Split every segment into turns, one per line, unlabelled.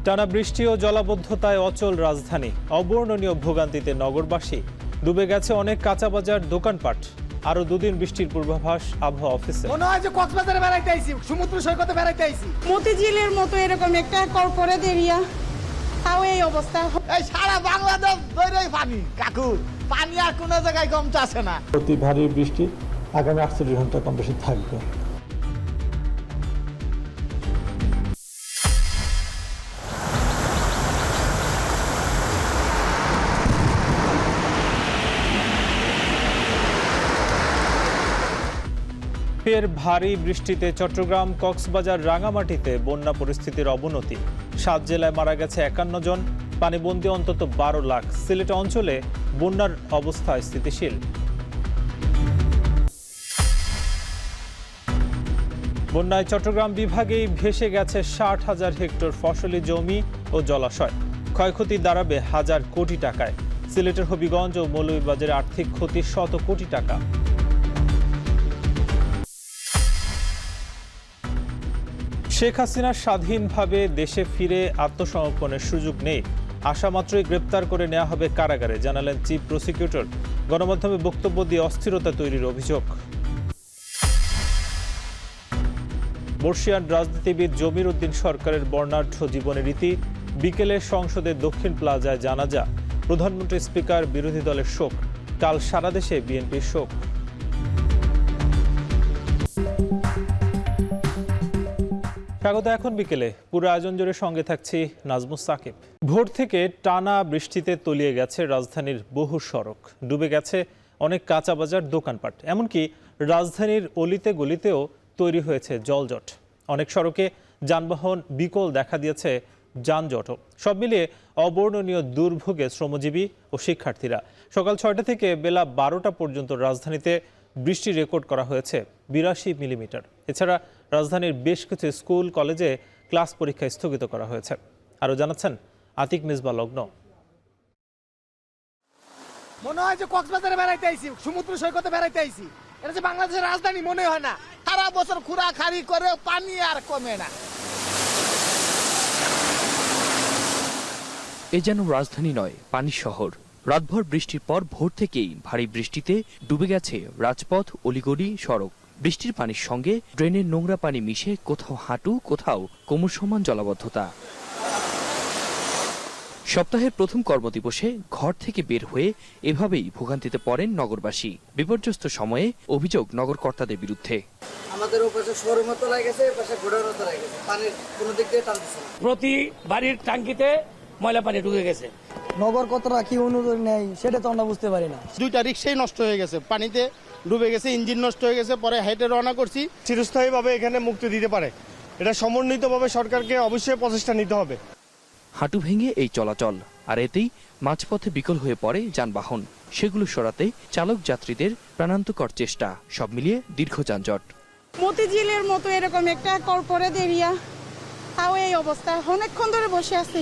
টানা বৃষ্টি ও জলাবদ্ধতায় অচল রাজধানী, অবর্ণনীয় ভোগান্তিতে নগরবাসী। ডুবে গেছে অনেক কাঁচা বাজার, দোকানপাট। আরো দুদিন বৃষ্টির পূর্বাভাস আবহাওয়া অফিসে।
মনে হয় যে কক্সবাজারে বেড়াইতে আইছি, সমুদ্র সৈকতে বেড়াইতে আইছি।
মতিঝিলের মতো এরকম একটা কর্পোরেট এরিয়া, তাও এই অবস্থা।
এই সারা বাংলাদেশ ধরেই পানি কাকু, পানি আর কোনো জায়গায় কমতে আসে না।
অতি ভারী বৃষ্টি আগামী 48 ঘন্টা কম বেশি থাকবে।
ফের ভারী বৃষ্টিতে চট্টগ্রাম, কক্সবাজার, রাঙামাটিতে বন্যা পরিস্থিতির অবনতি। 7 জেলায় মারা গেছে 51 জন, পানিবন্দী অন্তত 12 লাখ। সিলেট অঞ্চলে বন্যার অবস্থা স্থিতিশীল। বন্যায় চট্টগ্রাম বিভাগেই ভেসে গেছে 60,000 হেক্টর ফসলি জমি ও জলাশয়। ক্ষয়ক্ষতি দাঁড়াবে হাজার কোটি টাকায়। সিলেটের হবিগঞ্জ ও মৌলভীবাজারে আর্থিক ক্ষতি শত কোটি টাকা। শেখ হাসিনার স্বাধীনভাবে দেশে ফিরে আত্মসমর্পণের সুযোগ নেই। আসা মাত্রই গ্রেপ্তার করে নেওয়া হবে কারাগারে, জানালেন চিফ প্রসিকিউটর। গণমাধ্যমে বক্তব্য দিয়ে অস্থিরতা তৈরির অভিযোগ। বর্ষিয়ান রাজনীতিবিদ জমির উদ্দিন সরকারের বর্ণাঢ্য জীবনের রীতি। বিকেলে সংসদের দক্ষিণ প্লাজায় জানাজা। প্রধানমন্ত্রী, স্পিকার, বিরোধী দলের শোক। কাল সারা দেশে বিএনপির শোক। স্বাগত এখন বিকেলে। পুরো আয়োজন জুড়ে সঙ্গে থাকছি নাজমুস সাকিব। ভোর থেকে টানা বৃষ্টিতে তলিয়ে গেছে রাজধানীর বহু সড়ক। ডুবে গেছে অনেক কাঁচা বাজার, দোকানপাট। এমনকি রাজধানীর অলিতে গলিতেও তৈরি হয়েছে জলজট। অনেক সড়কে যানবাহন বিকল দেখা দিয়েছে, যানজটও। সব মিলিয়ে অবর্ণনীয় দুর্ভোগে শ্রমজীবী ও শিক্ষার্থীরা। সকাল 6টা থেকে বেলা 12টা পর্যন্ত রাজধানীতে বৃষ্টি রেকর্ড করা হয়েছে 82 মিলিমিটার। এছাড়া রাজধানীর বেশ কিছু স্কুল, কলেজে ক্লাস পরীক্ষা স্থগিত করা হয়েছে। আরও জানাচ্ছেন আতিক মিসবা লগ্ন।
মনে হয় যে কক্সবাজারে বেড়াইতে আইছি, সমুদ্র সৈকতে বেড়াইতে আইছি। এটা যে বাংলাদেশের রাজধানী মনে হয় না। সারা বছর খুঁড়া খাড়ি করে পানি আর কমে না।
এ যেন রাজধানী নয়, পানি শহর। রাতভর বৃষ্টির পর ভোর থেকেই ভারী বৃষ্টিতে ডুবে গেছে রাজপথ, অলিগলি, সড়ক। বৃষ্টির পানির সঙ্গে ড্রেনের নোংরা পানি মিশে কোথাও হাঁটু, কোথাও কোমর সমান জলাবদ্ধতা। সপ্তাহের প্রথম কর্মদিবসে ঘর থেকে বের হয়ে এভাবেই ভোগান্তিতে পড়েন নগরবাসী। বিপর্যস্ত সময়ে অভিযোগ নগরকর্তাদের বিরুদ্ধে।
আমাদের ওপাশে শহরের মতো লাগেছে, এপাশে ঘোড়ার মতো লাগেছে, পানির কোনো দিক দিয়ে টানতেছে না।
প্রতি বাড়ির ট্যাঙ্কিতে ময়লা পানি ঢুকে গেছে।
নগর কতটা কি অনুদান নেই সেটা তো আমরা বুঝতে পারি না।
2টা রিক্সাই নষ্ট হয়ে গেছে, পানিতে ডুবে গেছে, ইঞ্জিন নষ্ট হয়ে গেছে। পরে হেঁটে রওনা করছি।
চিরস্থায়ীভাবে এখানে মুক্তি দিতে পারে, এটা সমন্বিতভাবে সরকারকে অবশ্যই প্রচেষ্টা নিতে হবে।
হাঁটু ভেঙে এই চলাচল, আর এতেই মাঝপথে বিকল হয়ে পড়ে যানবাহন। সেগুলো সরাতে চালক যাত্রীদের প্রাণান্তকর চেষ্টা। সব মিলিয়ে দীর্ঘ যানজট।
মতিঝিলের মতো এরকম একটা কর্পোরেট এরিয়া, তাও এই অবস্থা। অনেকক্ষণ ধরে বসে আছি।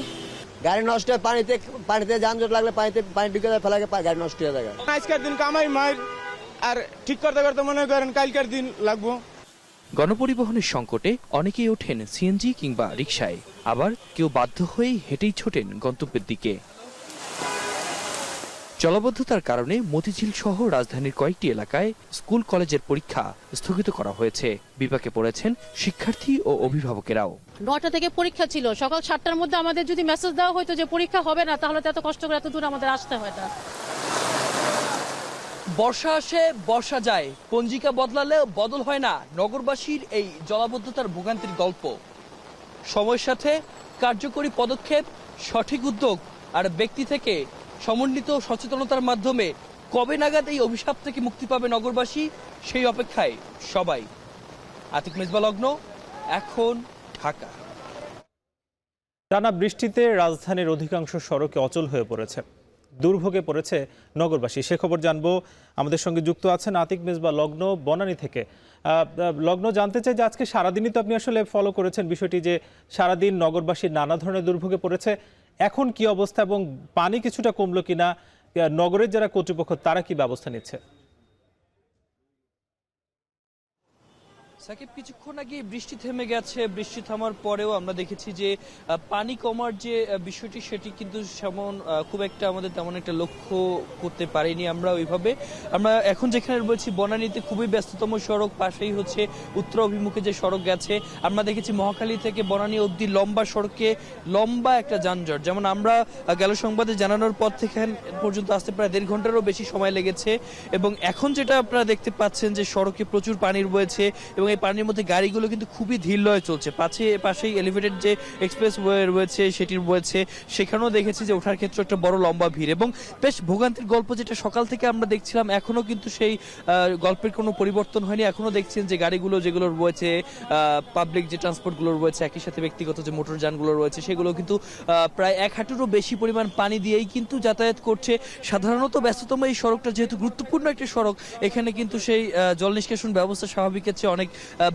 গাড়ি নষ্ট হয়, পানিতে যানজট লাগলে পানি ঢুকে যায়, ফেলা গাড়ি নষ্ট হয়ে যায়।
আজকের দিন কামাই মার, আর ঠিক করতে করতে মনে করেন কালকের দিন লাগবো।
গণপরিবহনের সংকটে অনেকেই ওঠেন সিএনজি কিংবা রিকশায়, আবার কেউ বাধ্য হয়েই হেঁটেই ছোটেন গন্তব্যের দিকে। জলাবদ্ধতার কারণে মতিঝিল সহ রাজধানীর কয়েকটি এলাকায় স্কুল, কলেজের পরীক্ষা স্থগিত করা হয়েছে। বিপাকে পড়েছেন শিক্ষার্থী ও অভিভাবকেরাও।
9টা থেকে পরীক্ষা ছিল, সকাল 7টার মধ্যে আমাদের যদি মেসেজ দেওয়া হতো যে পরীক্ষা হবে না, তাহলে তো এত কষ্ট করে এত দূর আমাদের আসতে হয় না।
বর্ষা আসে, বর্ষা যায়, পঞ্জিকা বদলালেও বদল হয় না নগরবাসীর এই জলাবদ্ধতার ভোগান্তির গল্প। সময়ের সাথে কার্যকরী পদক্ষেপ, সঠিক উদ্যোগ আর ব্যক্তি থেকে সমন্বিত সচেতনতার মাধ্যমে কবে নাগাদ এই অভিশাপ থেকে মুক্তি পাবে নগরবাসী, সেই অপেক্ষায় সবাই। আতিক মিসবা লগ্ন, এখন ঢাকা।
টানা বৃষ্টিতে রাজধানীর অধিকাংশ সড়কে অচল হয়ে পড়েছে, দুর্ভোগে পড়েছে নগরবাসী। সে খবর জানবো। আমাদের সঙ্গে যুক্ত আছেন আতিক মিসবা লগ্ন, বনানী থেকে। লগ্ন, জানতে চাই যে আজকে সারাদিনই তো আপনি আসলে ফলো করেছেন বিষয়টি, যে সারাদিন নগরবাসী নানা ধরনের দুর্ভোগে পড়েছে। এখন কি অবস্থা এবং পানি কিছুটা কমলো কিনা, নগরের যারা কর্তৃপক্ষ তারা কি ব্যবস্থা নিচ্ছে?
সাকিব, কিছুক্ষণ আগে বৃষ্টি থেমে গেছে, বৃষ্টি থামার পরেও আমরা দেখেছি যে পানি কমার যে বিষয়টি সেটি কিন্তু খুব একটা আমাদের তেমন একটা লক্ষ্য করতে পারিনি আমরা ওইভাবে। আমরা এখন যেখানে রয়েছি বনানীতে খুবই ব্যস্ততম সড়ক, পাশেই হচ্ছে উত্তর অভিমুখে যে সড়ক গেছে। আমরা দেখেছি মহাখালী থেকে বনানী অবধি লম্বা সড়কে লম্বা একটা যানজট, যেমন আমরা গেল সংবাদে জানানোর পর থেকে পর্যন্ত আসতে প্রায় 1.5 ঘন্টারও বেশি সময় লেগেছে। এবং এখন যেটা আপনারা দেখতে পাচ্ছেন যে সড়কে প্রচুর পানি রয়েছে এবং এই পানির মধ্যে গাড়িগুলো কিন্তু খুবই ধীর লয়ে চলছে। পাশেই এলিভেটেড যে এক্সপ্রেস ওয়ে রয়েছে সেটির রয়েছে, সেখানেও দেখেছি যে ওঠার ক্ষেত্রে একটা বড় লম্বা ভিড় এবং বেশ ভোগান্তির গল্প যেটা সকাল থেকে আমরা দেখছিলাম, এখনো কিন্তু সেই গল্পের কোনো পরিবর্তন হয়নি। এখনো দেখছেন যে গাড়িগুলো যেগুলো রয়েছে, পাবলিক যে ট্রান্সপোর্টগুলো রয়েছে, একই সাথে ব্যক্তিগত যে মোটর যানগুলো রয়েছে, সেগুলো কিন্তু প্রায় 1 হাঁটুরও বেশি পরিমাণ পানি দিয়েই কিন্তু যাতায়াত করছে। সাধারণত ব্যস্ততম এই সড়কটা যেহেতু গুরুত্বপূর্ণ একটি সড়ক, এখানে কিন্তু সেই জল নিষ্কাশন ব্যবস্থা স্বাভাবিকের চেয়ে অনেক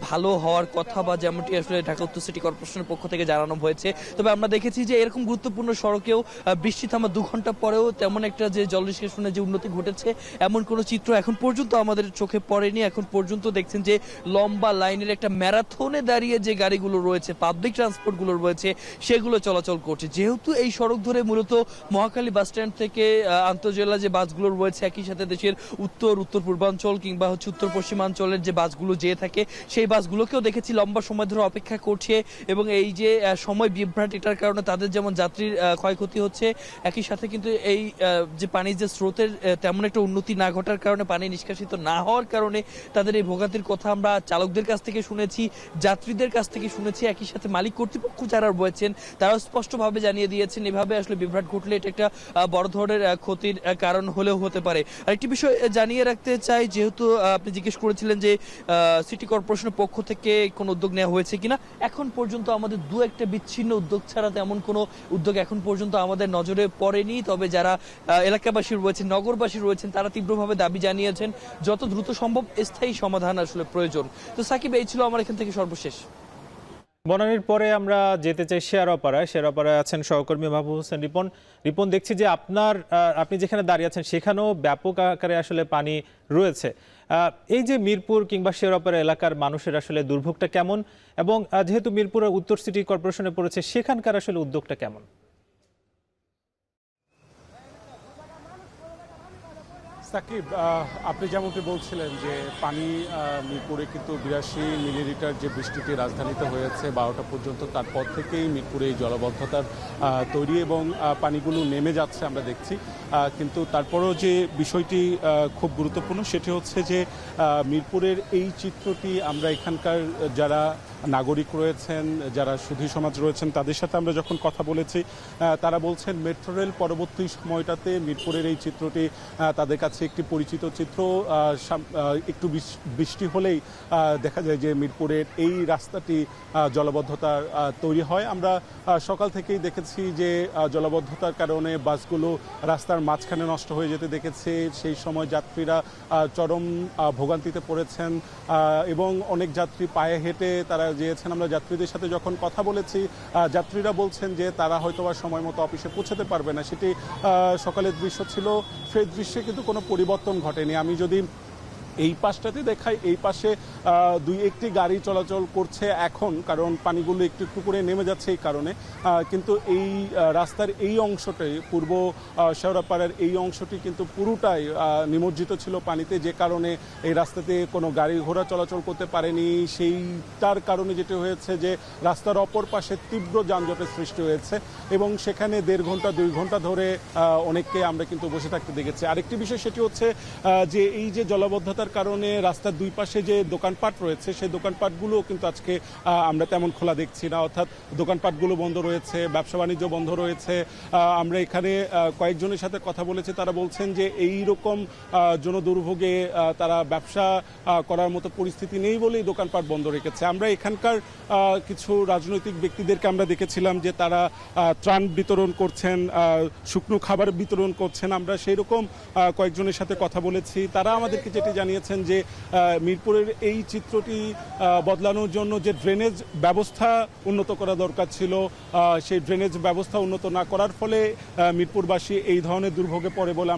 ভালো হওয়ার কথা, বা যেমনটি আসলে ঢাকা উত্তর সিটি কর্পোরেশনের পক্ষ থেকে জানানো হয়েছে। তবে আমরা দেখেছি যে এরকম গুরুত্বপূর্ণ সড়কেও বৃষ্টি থামা 2 ঘন্টা পরেও তেমন একটা যে জল নিষ্কাশনের যে উন্নতি ঘটেছে এমন কোনো চিত্র এখন পর্যন্ত আমাদের চোখে পড়েনি। এখন পর্যন্ত দেখছেন যে লম্বা লাইনের একটা ম্যারাথনে দাঁড়িয়ে যে গাড়িগুলো রয়েছে, পাবলিক ট্রান্সপোর্টগুলো রয়েছে, সেগুলো চলাচল করছে। যেহেতু এই সড়ক ধরে মূলত মহাখালী বাস স্ট্যান্ড থেকে আন্তঃজেলা যে বাসগুলো রয়েছে, একই সাথে দেশের উত্তর পূর্বাঞ্চল কিংবা হচ্ছে উত্তর পশ্চিমাঞ্চলের যে বাসগুলো যেয়ে থাকে, সেই বাসগুলোকেও দেখেছি লম্বা সময় ধরে অপেক্ষা করছে। এবং এই যে সময় বিভ্রাট, এটার কারণে তাদের যেমন যাত্রীর ক্ষয়ক্ষতি হচ্ছে, একই সাথে কিন্তু এই যে পানির যে স্রোতের তেমন একটা উন্নতি না ঘটার কারণে, পানি নিষ্কাশিত না হওয়ার কারণে তাদের এই ভোগান্তির কথা আমরা চালকদের কাছ থেকে শুনেছি, যাত্রীদের কাছ থেকে শুনেছি। একই সাথে মালিক কর্তৃপক্ষ যারা রয়েছেন তারাও স্পষ্টভাবে জানিয়ে দিয়েছেন এভাবে আসলে বিভ্রাট ঘটলে এটা একটা বড় ধরনের ক্ষতির কারণ হলেও হতে পারে। আরেকটি বিষয় জানিয়ে রাখতে চাই, যেহেতু আপনি জিজ্ঞেস করেছিলেন যে সিটি কর্পোরেশনের পক্ষ থেকে কোনো উদ্যোগ নেওয়া হয়েছে কিনা, এখন পর্যন্ত আমাদের 2-1টা বিচ্ছিন্ন উদ্যোগ ছাড়া তেমন কোনো উদ্যোগ এখন পর্যন্ত আমাদের নজরে পড়েনি। তবে যারা এলাকাবাসী রয়েছেন, নগরবাসী রয়েছেন, তারা তীব্রভাবে দাবি জানিয়েছেন যত দ্রুত সম্ভব স্থায়ী সমাধান আসলে প্রয়োজন। তো সাকিব, এই ছিল আমার এখান থেকে সর্বশেষ।
বনানীর পরে আমরা যেতে চাই শেয়ারপাড়ায়। শেয়ারপাড়ায় আছেন সহকর্মী মাহবুব হোসেন রিপন। দেখছি যে আপনি যেখানে দাঁড়িয়ে আছেন সেখানেও ব্যাপক আকারে আসলে পানি রয়েছে। এই যে মিরপুর কিংবা শেয়ারপাড়া এলাকার মানুষের আসলে দুর্ভোগটা কেমন, এবং যেহেতু মিরপুরের উত্তর সিটি কর্পোরেশনে পড়েছে, সেখানকার আসলে উদ্যোগটা কেমন?
সাকিব, আপনি যেমনটি বলছিলেন যে পানি মিরপুরে কিন্তু 82 মিলিলিটার যে বৃষ্টিটি রাজধানীতে হয়েছে 12টা পর্যন্ত, তারপর থেকেই মিরপুরে এই জলাবদ্ধতার তৈরি এবং পানিগুলো নেমে যাচ্ছে আমরা দেখছি। কিন্তু তারপরেও যে বিষয়টি খুব গুরুত্বপূর্ণ সেটি হচ্ছে যে মিরপুরের এই চিত্রটি আমরা এখানকার যারা নাগরিক রয়েছেন, যারা সুধী সমাজ রয়েছেন, তাদের সাথে আমরা যখন কথা বলেছি, তারা বলছেন মেট্রো রেল পরবর্তী সময়টাতে মিরপুরের এই চিত্রটি তাদের কাছে একটি পরিচিত চিত্র। একটু বৃষ্টি হলেই দেখা যায় যে মিরপুরের এই রাস্তাটি জলাবদ্ধতার তৈরি হয়। আমরা সকাল থেকেই দেখেছি যে জলাবদ্ধতার কারণে বাসগুলো রাস্তার মাঝখানে নষ্ট হয়ে যেতে দেখেছে। সেই সময় যাত্রীরা চরম ভোগান্তিতে পড়েছেন এবং অনেক যাত্রী পায়ে হেঁটে তারা গিয়েছেন। আমরা যাত্রীদের সাথে যখন কথা বলেছি, যাত্রীরা বলছেন যে তারা হয়তো বা সময় মতো অফিসে পৌঁছাতে পারবে না। সেটি সকালের দৃশ্য ছিল, সেই দৃশ্যে কিন্তু কোনো পরিবর্তন ঘটেনি। আমি যদি এই পাশটাতে দেখাই, এই পাশে 2-1টি গাড়ি চলাচল করছে এখন, কারণ পানিগুলো একটু একটু করে নেমে যাচ্ছে এই কারণে। কিন্তু এই রাস্তার এই অংশটাই, পূর্ব শেওড়াপাড়ার এই অংশটি কিন্তু পুরোটাই নিমজ্জিত ছিল পানিতে, যে কারণে এই রাস্তাতে কোনো গাড়ি ঘোড়া চলাচল করতে পারেনি। সেইটার কারণে যেটি হয়েছে যে রাস্তার অপর পাশে তীব্র যানজটের সৃষ্টি হয়েছে এবং সেখানে 1.5 ঘন্টা 2 ঘন্টা ধরে অনেককে আমরা কিন্তু বসে থাকতে দেখেছি। আরেকটি বিষয় সেটি হচ্ছে যে এই যে জলাবদ্ধতার কারণে রাস্তার 2 পাশে যে দোকানপাট রয়েছে, সেই দোকানপাটগুলো কিন্তু আজকে আমরা তেমন খোলা দেখছি না, অর্থাৎ দোকানপাটগুলো বন্ধ রয়েছে, ব্যবসা বাণিজ্য বন্ধ রয়েছে। আমরা এখানে কয়েকজনের সাথে কথা বলেছি, তারা বলছেন যে এই রকম জনদুর্ভোগে তারা ব্যবসা করার মতো পরিস্থিতি নেই বলেই দোকানপাট বন্ধ রেখেছে। আমরা এখানকার কিছু রাজনৈতিক ব্যক্তিদেরকে আমরা দেখেছিলাম যে তারা ত্রাণ বিতরণ করছেন, শুকনো খাবার বিতরণ করছেন। আমরা সেই রকম কয়েকজনের সাথে কথা বলেছি, তারা আমাদেরকে যেটি জানিয়েছে জানিয়েছেন যে মিরপুরের এই চিত্রটি বদলানোর জন্য যে ড্রেনেজ ব্যবস্থা উন্নত করা দরকার ছিল, সেই ড্রেনেজ ব্যবস্থা উন্নত না করার ফলে মিরপুরবাসী এই ধরনের দুর্ভোগে পড়ে বলে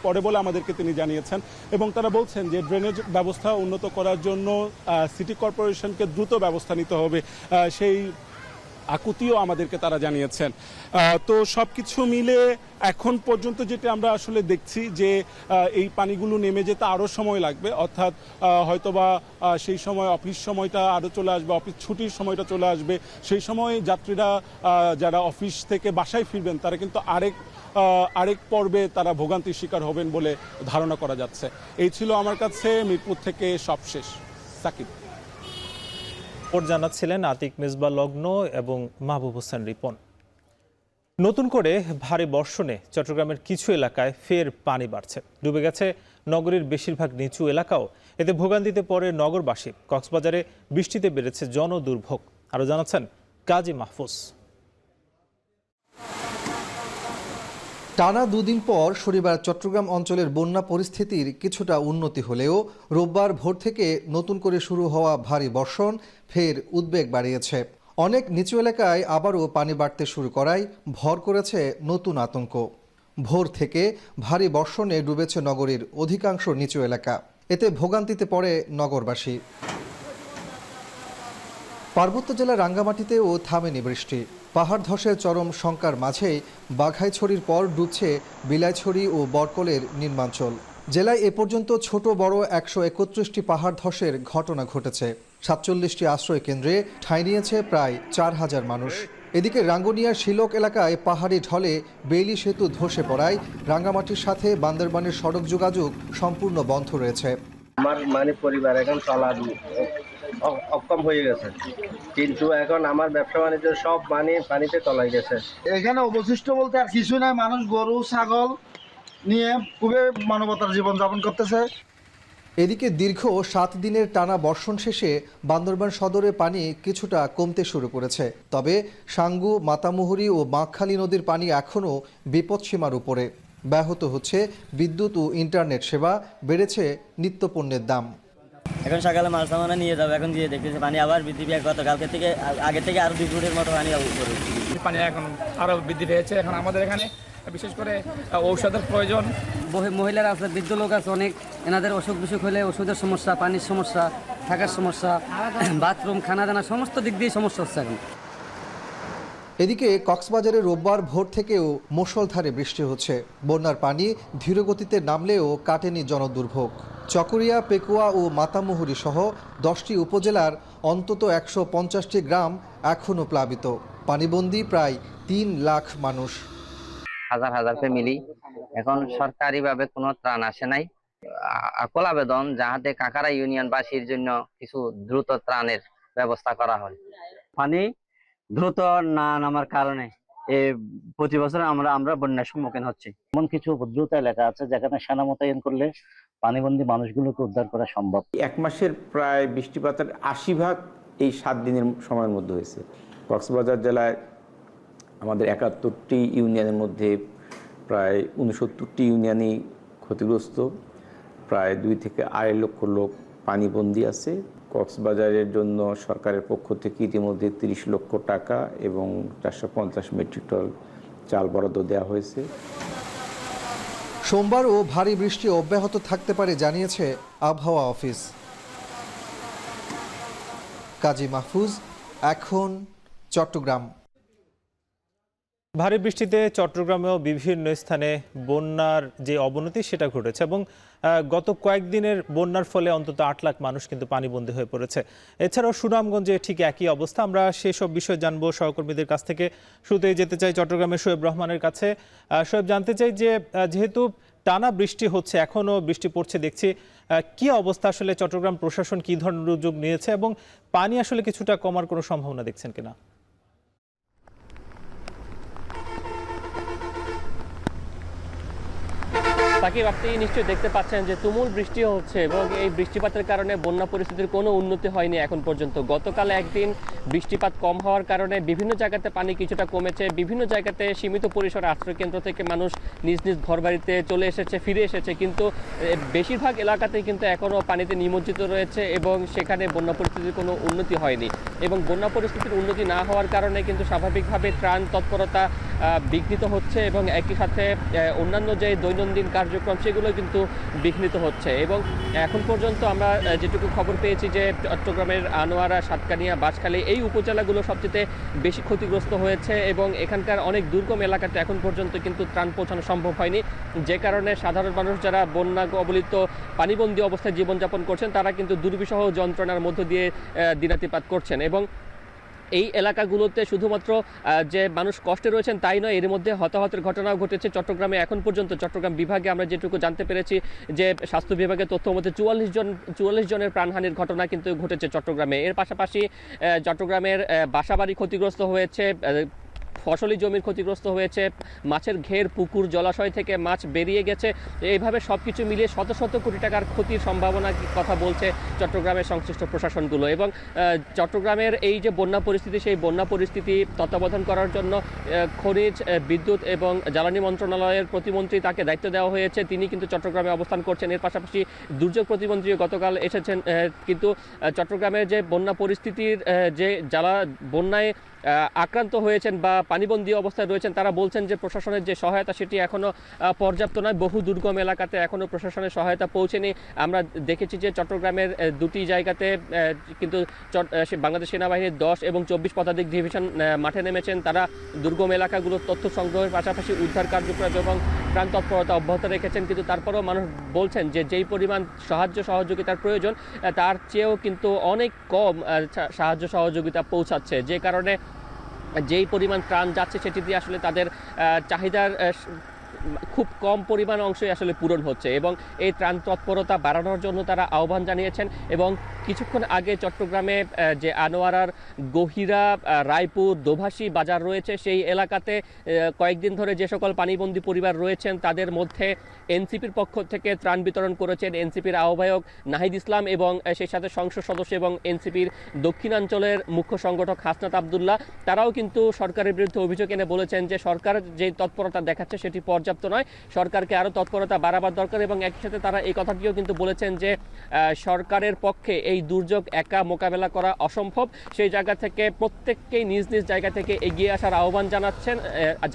পড়ে বলে আমাদেরকে তিনি জানিয়েছেন। এবং তারা বলছেন যে ড্রেনেজ ব্যবস্থা উন্নত করার জন্য সিটি কর্পোরেশনকে দ্রুত ব্যবস্থা নিতে হবে, সেই আকুতিও আমাদেরকে তারা জানিয়েছেন। তো সব কিছু মিলে এখন পর্যন্ত যেটা আমরা আসলে দেখছি যে এই পানিগুলো নেমে যেতে আরও সময় লাগবে, অর্থাৎ হয়তোবা সেই সময় অফিস সময়টা আরও চলে আসবে, অফিস ছুটির সময়টা চলে আসবে। সেই সময় যাত্রীরা যারা অফিস থেকে বাসায় ফিরবেন তারা কিন্তু আরেক পর্বে তারা ভোগান্তির শিকার হবেন বলে ধারণা করা যাচ্ছে। এই ছিল আমার কাছে মিরপুর থেকে সবশেষ। সাকিব
জানাচ্ছিলেন আতিক মেজবা লগ্ন এবং মাহবুব হোসেন রিপন। নতুন করে ভারী বর্ষণে চট্টগ্রামের কিছু এলাকায় ফের পানি বাড়ছে, ডুবে গেছে নগরীর বেশিরভাগ নিচু এলাকাও। এতে ভোগান্তিতে পড়ে নগরবাসী। কক্সবাজারে বৃষ্টিতে বেড়েছে জনদুর্ভোগ। আরও জানাচ্ছেন কাজী মাহফুজ।
টানা দুদিন পর শনিবার চট্টগ্রাম অঞ্চলের বন্যা পরিস্থিতির কিছুটা উন্নতি হলেও রোববার ভোর থেকে নতুন করে শুরু হওয়া ভারী বর্ষণ ফের উদ্বেগ বাড়িয়েছে। অনেক নিচু এলাকায় আবারও পানি বাড়তে শুরু করায় ভর করেছে নতুন আতঙ্ক। ভোর থেকে ভারী বর্ষণে ডুবেছে নগরীর অধিকাংশ নিচু এলাকা। এতে ভোগান্তিতে পড়ে নগরবাসী। পার্বত্য জেলা রাঙ্গামাটিতেও থামেনি বৃষ্টি। পাহাড় ধসের চরম শঙ্কার মাঝেই বাঘাইছড়ির পর ডুবছে বিলাইছড়ি ও বরকলের নির্মাঞ্চল। জেলায় এ পর্যন্ত ছোট বড় ১৩১টি পাহাড় ধসের ঘটনা ঘটেছে। ৪৭টি আশ্রয় কেন্দ্রে ঠাঁই নিয়েছে প্রায় ৪,০০০ মানুষ। এদিকে রাঙ্গুনিয়ার শিলক এলাকায় পাহাড়ি ঢলে বেইলি সেতু ধসে পড়ায় রাঙ্গামাটির সাথে বান্দরবানের সড়ক যোগাযোগ সম্পূর্ণ বন্ধ রয়েছে।
আমার পরিবার এখন চলার অক্ষম হয়ে গেছে, কিন্তু এখন আমার ব্যবসা বাণিজ্য সব পানিতে তলায় গেছে।
এখানে অবশিষ্ট বলতে আর কিছু নাই, মানুষ গরু ছাগল নিয়ে খুবই মানবতার জীবন যাপন করতেছে।
এদিকে দীর্ঘ ৭ দিনের টানা বর্ষণ শেষে বান্দরবান সদরে পানি কিছুটা কমতে শুরু করেছে। তবে সাঙ্গু, মাতামুহুরী ও বাঁকখালী নদীর পানি এখনও বিপদসীমার উপরে। ব্যাহত হচ্ছে বিদ্যুৎ ও ইন্টারনেট সেবা, বেড়েছে নিত্যপণ্যের দাম।
এখন সকালে মাল সামানা নিয়ে যাবো, এখন গিয়ে দেখতেছি পানি আবার বৃদ্ধি পেয়ে গতকালকে থেকে আগে থেকে আরো 2 ফুটের মতো
পানি এখন আরো বৃদ্ধি পেয়েছে। এখন আমাদের এখানে বিশেষ করে ঔষধের প্রয়োজন।
মহিলারা আছে, বৃদ্ধ লোক আছে অনেক, এনাদের অসুখ বিসুখ হলে ওষুধের সমস্যা, পানির সমস্যা, থাকার সমস্যা, বাথরুম, খানা দানা সমস্ত দিক দিয়ে সমস্যা হচ্ছে এখন।
এদিকে কক্সবাজারে রোববার ভোর থেকেও মুষলধারে বৃষ্টি হচ্ছে। বন্যার পানি ধীরগতিতে নামলেও কাটেনি জনদুর্ভোগ। চকরিয়া, পেকুয়া ও মাতামুহুরী সহ 10টি উপজেলার অন্তত 150টি গ্রাম এখনও প্লাবিত। পানিবন্দী প্রায় 3 লাখ মানুষ।
হাজার হাজার ফ্যামিলি। এখন সরকারিভাবে কোনো ত্রাণ আসে নাই। আকুল আবেদন যাহাতে কাকারা ইউনিয়নবাসীর জন্য কিছু দ্রুত ত্রাণের ব্যবস্থা করা হয়। পানি দ্রুত না নামার কারণে প্রতি বছর আমরা বন্যার সম্মুখীন হচ্ছি। এমন কিছু উপদ্রুত এলাকা আছে যেখানে সেনা মোতায়েন করলে পানিবন্দী মানুষগুলোকে উদ্ধার করা সম্ভব।
1 মাসের প্রায় বৃষ্টিপাতের 80% এই 7 দিনের সময়ের মধ্যে হয়েছে। কক্সবাজার জেলায় আমাদের 71টি ইউনিয়নের মধ্যে প্রায় 69টি ইউনিয়নই ক্ষতিগ্রস্ত। প্রায় 2 থেকে 2.5 লক্ষ লোক পানিবন্দী আছে। কক্সবাজারের জন্য সরকারের পক্ষ থেকে ইতিমধ্যে 30 লক্ষ টাকা এবং 450 মেট্রিক টন চাল বরাদ্দ দেওয়া হয়েছে।
সোমবারও ভারী বৃষ্টি অব্যাহত থাকতে পারে জানিয়েছে আবহাওয়া অফিস। কাজী মাহফুজ, এখন চট্টগ্রাম।
ভারী বৃষ্টিতে চট্টগ্রামেও বিভিন্ন স্থানে বন্যার যে অবনতি সেটা ঘটেছে এবং গত কয়েকদিনের বন্যার ফলে অন্তত 8 লাখ মানুষ কিন্তু পানিবন্দী হয়ে পড়েছে। এছাড়াও সুনামগঞ্জে ঠিক একই অবস্থা। আমরা সেসব বিষয় জানবো সহকর্মীদের কাছ থেকে। শুরুতেই যেতে চাই চট্টগ্রামের শোয়েব রহমানের কাছে। শোয়েব, জানতে চাই যে যেহেতু টানা বৃষ্টি হচ্ছে, এখনও বৃষ্টি পড়ছে দেখছি, কি অবস্থা আসলে চট্টগ্রাম প্রশাসন কি ধরনের উদ্যোগ নিয়েছে এবং পানি আসলে কিছুটা কমার কোনো সম্ভাবনা দেখছেন কিনা?
সাকিব, আপনি নিশ্চয়ই দেখতে পাচ্ছেন যে তুমুল বৃষ্টি হচ্ছে এবং এই বৃষ্টিপাতের কারণে বন্যা পরিস্থিতির কোনো উন্নতি হয়নি এখন পর্যন্ত। গতকাল একদিন বৃষ্টিপাত কম হওয়ার কারণে বিভিন্ন জায়গাতে পানি কিছুটা কমেছে, বিভিন্ন জায়গাতে সীমিত পরিসরে আশ্রয়কেন্দ্র থেকে মানুষ নিজ নিজ ঘরবাড়িতে চলে এসেছে, ফিরে এসেছে, কিন্তু বেশিরভাগ এলাকাতেই কিন্তু এখনও পানিতে নিমজ্জিত রয়েছে এবং সেখানে বন্যা পরিস্থিতির কোনো উন্নতি হয়নি। এবং বন্যা পরিস্থিতির উন্নতি না হওয়ার কারণে কিন্তু স্বাভাবিকভাবে ত্রাণ তৎপরতা বিঘ্নিত হচ্ছে এবং একই সাথে অন্যান্য যে দৈনন্দিন কার্যক্রম সেগুলো কিন্তু বিঘ্নিত হচ্ছে। এবং এখন পর্যন্ত আমরা যেটুকু খবর পেয়েছি যে চট্টগ্রামের আনোয়ারা, সাতকানিয়া, বাঁশখালী এই উপজেলাগুলো সবচেয়ে বেশি ক্ষতিগ্রস্ত হয়েছে এবং এখানকার অনেক দুর্গম এলাকাতে এখন পর্যন্ত কিন্তু ত্রাণ পৌঁছানো সম্ভব হয়নি, যে কারণে সাধারণ মানুষ যারা বন্যা কবলিত পানিবন্দী অবস্থায় জীবনযাপন করছেন তারা কিন্তু দুর্বিষহ যন্ত্রণার মধ্য দিয়ে দিনাতিপাত করছেন। এবং এই এলাকাগুলোতে শুধুমাত্র যে মানুষ কষ্টে রয়েছেন তাই নয়, এর মধ্যে হতাহতের ঘটনাও ঘটেছে চট্টগ্রামে। এখন পর্যন্ত চট্টগ্রাম বিভাগে আমরা যেটুকু জানতে পেরেছি যে স্বাস্থ্য বিভাগের তথ্য মতে 44 জনের প্রাণহানির ঘটনা কিন্তু ঘটেছে চট্টগ্রামে। এর পাশাপাশি চট্টগ্রামের বাসাবাড়ি ক্ষতিগ্রস্ত হয়েছে, ফসলি জমির ক্ষতিগ্রস্ত হয়েছে, মাছের ঘের, পুকুর, জলাশয় থেকে মাছ বেরিয়ে গেছে। এইভাবে সব কিছু মিলিয়ে শত শত কোটি টাকার ক্ষতির সম্ভাবনার কথা বলছে চট্টগ্রামের সংশ্লিষ্ট প্রশাসনগুলো। এবং চট্টগ্রামের এই যে বন্যা পরিস্থিতি, সেই বন্যা পরিস্থিতি তত্ত্বাবধান করার জন্য খনিজ, বিদ্যুৎ এবং জ্বালানি মন্ত্রণালয়ের প্রতিমন্ত্রী, তাকে দায়িত্ব দেওয়া হয়েছে, তিনি কিন্তু চট্টগ্রামে অবস্থান করছেন। এর পাশাপাশি দুর্যোগ প্রতিমন্ত্রীও গতকাল এসেছেন। কিন্তু চট্টগ্রামের যে বন্যা পরিস্থিতির যে যারা বন্যায় আক্রান্ত হয়েছেন বা পানিবন্দী অবস্থায় রয়েছেন তারা বলছেন যে প্রশাসনের যে সহায়তা সেটি এখনও পর্যাপ্ত নয়। বহু দুর্গম এলাকাতে এখনও প্রশাসনের সহায়তা পৌঁছেনি। আমরা দেখেছি যে চট্টগ্রামের দুটি জায়গাতে কিন্তু বাংলাদেশ সেনাবাহিনীর 10 এবং 24 পদাতিক ডিভিশন মাঠে নেমেছেন। তারা দুর্গম এলাকাগুলোর তথ্য সংগ্রহের পাশাপাশি উদ্ধার কার্যক্রম এবং ত্রাণ তৎপরতা অব্যাহত রেখেছেন। কিন্তু তারপরেও মানুষ বলছেন যে যেই পরিমাণ সাহায্য সহযোগিতার প্রয়োজন তার চেয়েও কিন্তু অনেক কম সাহায্য সহযোগিতা পৌঁছাচ্ছে, যে কারণে যেই পরিমাণ ত্রাণ যাচ্ছে সেটি দিয়ে আসলে তাদের চাহিদার খুব কম পরিমাণ অংশই আসলে পূরণ হচ্ছে। এবং এই ত্রাণ তৎপরতা বাড়ানোর জন্য তারা আহ্বান জানিয়েছেন। এবং কিছুক্ষণ আগে চট্টগ্রামে যে আনোয়ারার গহিরা, রায়পুর, দোভাষী বাজার রয়েছে সেই এলাকাতে কয়েকদিন ধরে যে সকল পানিবন্দী পরিবার রয়েছেন তাদের মধ্যে এনসিপির পক্ষ থেকে ত্রাণ বিতরণ করেছেন এনসিপির আহ্বায়ক নাহিদ ইসলাম এবং সেই সাথে সংসদ সদস্য এবং এনসিপির দক্ষিণাঞ্চলের মুখ্য সংগঠক হাসনাত আবদুল্লাহ। তারাও কিন্তু সরকারের বিরুদ্ধে অভিযোগ এনে বলেছেন যে সরকার যে তৎপরতা দেখাচ্ছে সেটি পর্যাপ্ত নয়, সরকারকে আরও তৎপরতা বাড়াবার দরকার। এবং একই সাথে তারা এই কথাটিও কিন্তু বলেছেন যে সরকারের পক্ষে এই দুর্যোগ একা মোকাবেলা করা অসম্ভব। সেই জায়গা থেকে প্রত্যেককেই নিজ নিজ জায়গা থেকে এগিয়ে আসার আহ্বান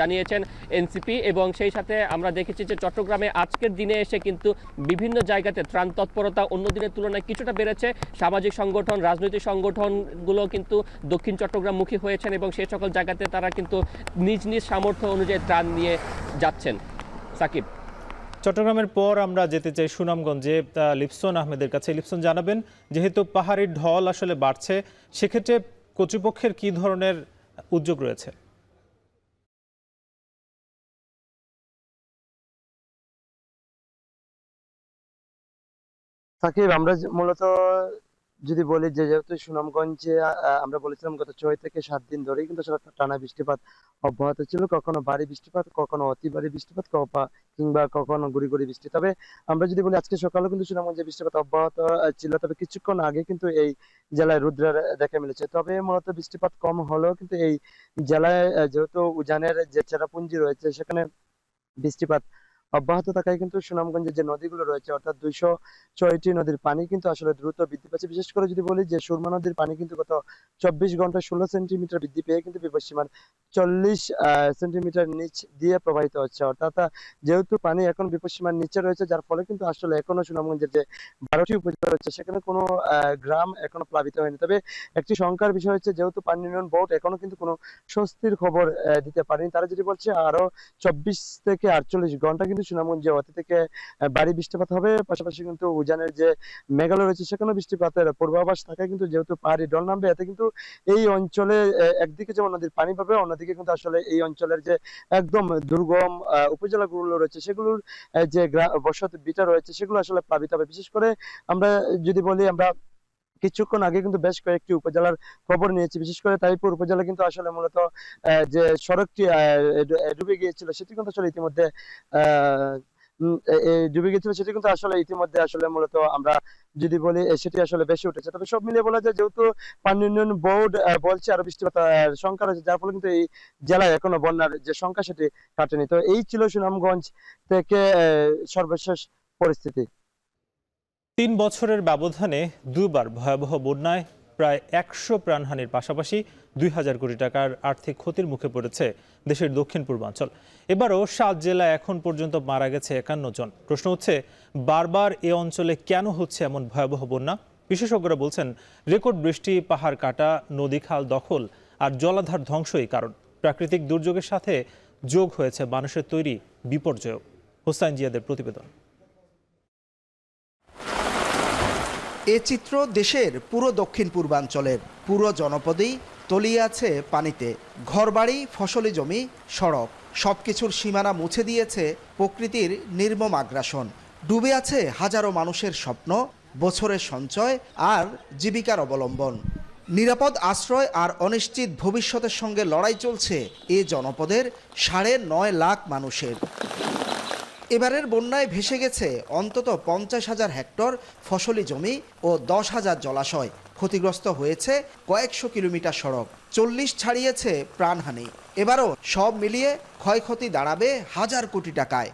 জানিয়েছেন এনসিপি। এবং সেই সাথে আমরা দেখেছি যে চট্টগ্রামে আজকের দিনে এসে কিন্তু বিভিন্ন জায়গাতে ত্রাণ তৎপরতা অন্য দিনের তুলনায় কিছুটা বেড়েছে। সামাজিক সংগঠন, রাজনৈতিক সংগঠনগুলো কিন্তু দক্ষিণ চট্টগ্রামমুখী হয়েছেন এবং সেই সকল জায়গাতে তারা কিন্তু নিজ নিজ সামর্থ্য অনুযায়ী ত্রাণ নিয়ে যাচ্ছেন। সাকিব,
চট্টগ্রামের পর আমরা যেতে চাই সুনামগঞ্জে লিপসন আহমেদের কাছে। লিপসন, জানাবেন যেহেতু পাহাড়ের ঢল আসলে বাড়ছে, সেক্ষেত্রে কর্তৃপক্ষের কি ধরনের উদ্যোগ রয়েছে?
সাকিব, আমরা মূলত যদি বলি যে যেহেতু সুনামগঞ্জে আমরা বলেছিলাম গত 6 থেকে 7 দিন ধরেই কিন্তু টানা বৃষ্টিপাত অব্যাহত ছিল, কখনো ভারী বৃষ্টিপাত, কখনো অতি ভারী বৃষ্টিপাত, কিংবা কখনো গুড়ি গুড়ি বৃষ্টি। তবে আমরা যদি বলি আজকে সকালেও কিন্তু সুনামগঞ্জে বৃষ্টিপাত অব্যাহত ছিল, তবে কিছুক্ষণ আগে কিন্তু এই জেলায় রুদ্রের দেখা মিলেছে। তবে মূলত বৃষ্টিপাত কম হলেও কিন্তু এই জেলায় যেহেতু উজানের যে চেরাপুঞ্জি রয়েছে সেখানে বৃষ্টিপাত অব্যাহত থাকায় কিন্তু সুনামগঞ্জের যে নদীগুলো রয়েছে অর্থাৎ 206টি নদীর পানি কিন্তু আসলে দ্রুত বৃদ্ধি পাচ্ছে। বিশেষ করে যদি বলি যে সুরমা নদীর পানি কিন্তু গত 24 ঘন্টায় 16 সেন্টিমিটার বৃদ্ধি পেয়ে কিন্তু বিপদসীমার 40 সেন্টিমিটার নিচ দিয়ে প্রবাহিত হচ্ছে। অর্থাৎ যেহেতু পানি এখন বিপদসীমার নিচে রয়েছে, যার ফলে কিন্তু আসলে এখনো সুনামগঞ্জের যে 12টি উপজেলা রয়েছে সেখানে কোনো গ্রাম এখনো প্লাবিত হয়নি। তবে একটি শঙ্কার বিষয় হচ্ছে যেহেতু পানি উন্নয়ন বোর্ড এখনো কিন্তু কোনো স্বস্তির খবর দিতে পারেনি। তারা যেটি বলছে আরো 24 থেকে 48 ঘন্টা সুনামগঞ্জে অতি থেকে ভারী বৃষ্টিপাত হবে। পাশাপাশি কিন্তু উজানের যে মেঘালয় রয়েছে সেখানে বৃষ্টিপাতের পূর্বাভাস থাকায় কিন্তু যেহেতু পাহাড়ি ঢল নামবে, এতে কিন্তু এই অঞ্চলে একদিকে যেমন নদীর পানি পাবে, অন্যদিকে কিন্তু আসলে এই অঞ্চলের যে একদম দুর্গম উপজেলাগুলো রয়েছে সেগুলোর যে বসত ভিটা রয়েছে সেগুলো আসলে প্লাবিত হবে। বিশেষ করে আমরা যদি বলি, আমরা কিছুক্ষণ আগে কিন্তু বেশ কয়েকটি উপজেলার খবর নিয়েছি। বিশেষ করে তাইপুর উপজেলা কিন্তু আসলে মূলত যে সড়কটি ডুবে গিয়েছিল সেটি কিন্তু আসলে ইতিমধ্যে ডুবে গেছিল সেটি কিন্তু আসলে ইতিমধ্যে আসলে মূলত আমরা যদি বলি সেটি আসলে বেশি উঠেছে। তবে সব মিলিয়ে বলা যায় যেহেতু পানি উন্নয়ন বোর্ড বলছে আরো বৃষ্টিপাত সংখ্যা রয়েছে, যার ফলে কিন্তু এই জেলায় এখনো বন্যার যে সংখ্যা সেটি কাটেনি। তো এই ছিল সুনামগঞ্জ থেকে সর্বশেষ পরিস্থিতি।
3 বছরের ব্যবধানে দুবার ভয়াবহ বন্যায় প্রায় 100 প্রাণহানির পাশাপাশি 2000 কোটি টাকার আর্থিক ক্ষতির মুখে পড়েছে দেশের দক্ষিণ পূর্বাঞ্চল। এবারও 7 জেলায় এখন পর্যন্ত মারা গেছে 51 জন। প্রশ্ন হচ্ছে, বারবার এ অঞ্চলে কেন হচ্ছে এমন ভয়াবহ বন্যা? বিশেষজ্ঞরা বলছেন, রেকর্ড বৃষ্টি, পাহাড় কাটা, নদী খাল দখল আর জলাধার ধ্বংসই কারণ। প্রাকৃতিক দুর্যোগের সাথে যোগ হয়েছে মানুষের তৈরি বিপর্যয়। হোসাইন জিয়াদের প্রতিবেদন।
এ চিত্র দেশের পুরো দক্ষিণ পূর্বাঞ্চলের। পুরো জনপদেই তলিয়ে আছে পানিতে। ঘরবাড়ি, ফসলি জমি, সড়ক সবকিছুর সীমানা মুছে দিয়েছে প্রকৃতির নির্মম আগ্রাসন। ডুবে আছে হাজারো মানুষের স্বপ্ন, বছরের সঞ্চয় আর জীবিকার অবলম্বন। নিরাপদ আশ্রয় আর অনিশ্চিত ভবিষ্যতের সঙ্গে লড়াই চলছে এ জনপদের 9.5 লাখ মানুষের। এবারের বন্যায় ভেসে গেছে অন্তত 50,000 হেক্টর ফসলি জমি ও 10,000 জলাশয়। ক্ষতিগ্রস্ত হয়েছে কয়েকশো কিলোমিটার সড়ক, 40 ছাড়িয়েছে প্রাণহানি। এবারও সব মিলিয়ে ক্ষয়ক্ষতি দাঁড়াবে হাজার কোটি টাকায়।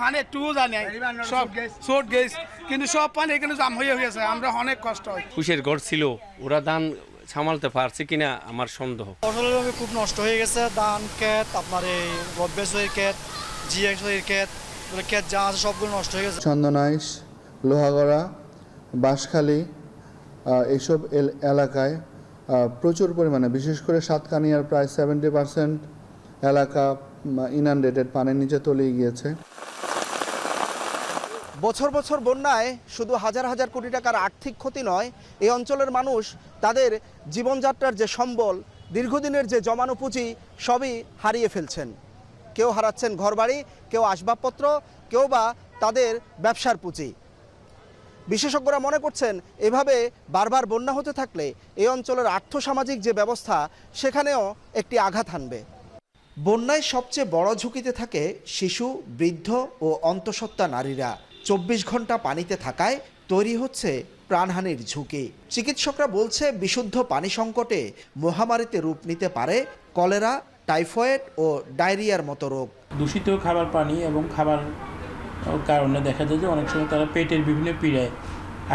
পানি একটু জানি সব শর্ট গেছে, কিন্তু সব পানি এখানে জাম হয়ে গেছে, আমরা অনেক কষ্ট হয়।
খুশের ঘর ছিল, ওরা ধান সামালতে পারছে কিনা আমার সন্দেহ।
ফসলের জমি খুব নষ্ট হয়ে গেছে, ধান ক্ষেত, আপনার এই রব্বেশ্বরীর ক্ষেত, জিএক্সের ক্ষেত, ক্ষেত যা আছে সবগুলো নষ্ট হয়ে গেছে।
চন্দনাইশ, লোহাগড়া, বাঁশখালী এইসব এলাকায় প্রচুর পরিমাণে, বিশেষ করে সাতকানিয়ার প্রায় 70% এলাকা ইনান্ডেটেড, পানির নিচে তলিয়ে গিয়েছে।
বছর বছর বন্যায় শুধু হাজার হাজার কোটি টাকার আর্থিক ক্ষতি নয়, এই অঞ্চলের মানুষ তাদের জীবনযাত্রার যে সম্বল, দীর্ঘদিনের যে জমানো পুঁজি সবই হারিয়ে ফেলছেন। কেউ হারাচ্ছেন ঘরবাড়ি, কেউ আসবাবপত্র, কেউ বা তাদের ব্যবসার পুঁজি। বিশেষজ্ঞরা মনে করছেন, এভাবে বারবার বন্যা হতে থাকলে এই অঞ্চলের আর্থসামাজিক যে ব্যবস্থা সেখানেও একটি আঘাত হানবে। বন্যায় সবচেয়ে বড় ঝুঁকিতে থাকে শিশু, বৃদ্ধ ও অন্তঃসত্ত্বা নারীরা। 24 ঘন্টা পানিতে থাকায় তৈরি হচ্ছে প্রাণহানির ঝুঁকি। চিকিৎসকরা বলছে, বিশুদ্ধ পানি সংকটে মহামারীতে রূপ নিতে পারে কলেরা, টাইফয়েড ও ডায়রিয়ার মতো রোগ।
দূষিত খাবার পানি এবং খাবার কারণে দেখা যায় যে অনেক সময় তারা পেটের বিভিন্ন পীড়ায়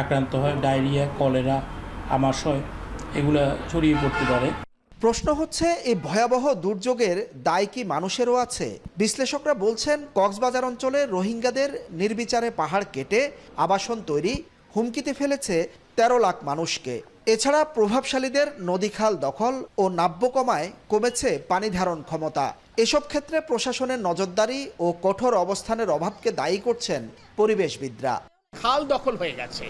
আক্রান্ত হয়, ডায়রিয়া, কলেরা, আমাশয় এগুলা ছড়িয়ে পড়তে পারে।
প্রশ্ন হচ্ছে, এই ভয়াবহ দুর্যোগের দায় কি মানুষেরও আছে? বিশ্লেষকরা বলছেন, কক্সবাজার অঞ্চলে রোহিঙ্গাদের নির্বিচারে পাহাড় কেটে আবাসন তৈরি হুমকিতে ফেলেছে 13 লাখ মানুষকে। এছাড়া প্রভাবশালীদের নদীখাল দখল ও নাব্য কমায় কমেছে পানি ধারণ ক্ষমতা। এসব ক্ষেত্রে প্রশাসনের নজরদারি ও কঠোর অবস্থানের অভাবকে দায়ী করছেন পরিবেশবিদরা।
খাল দখল হয়ে গেছে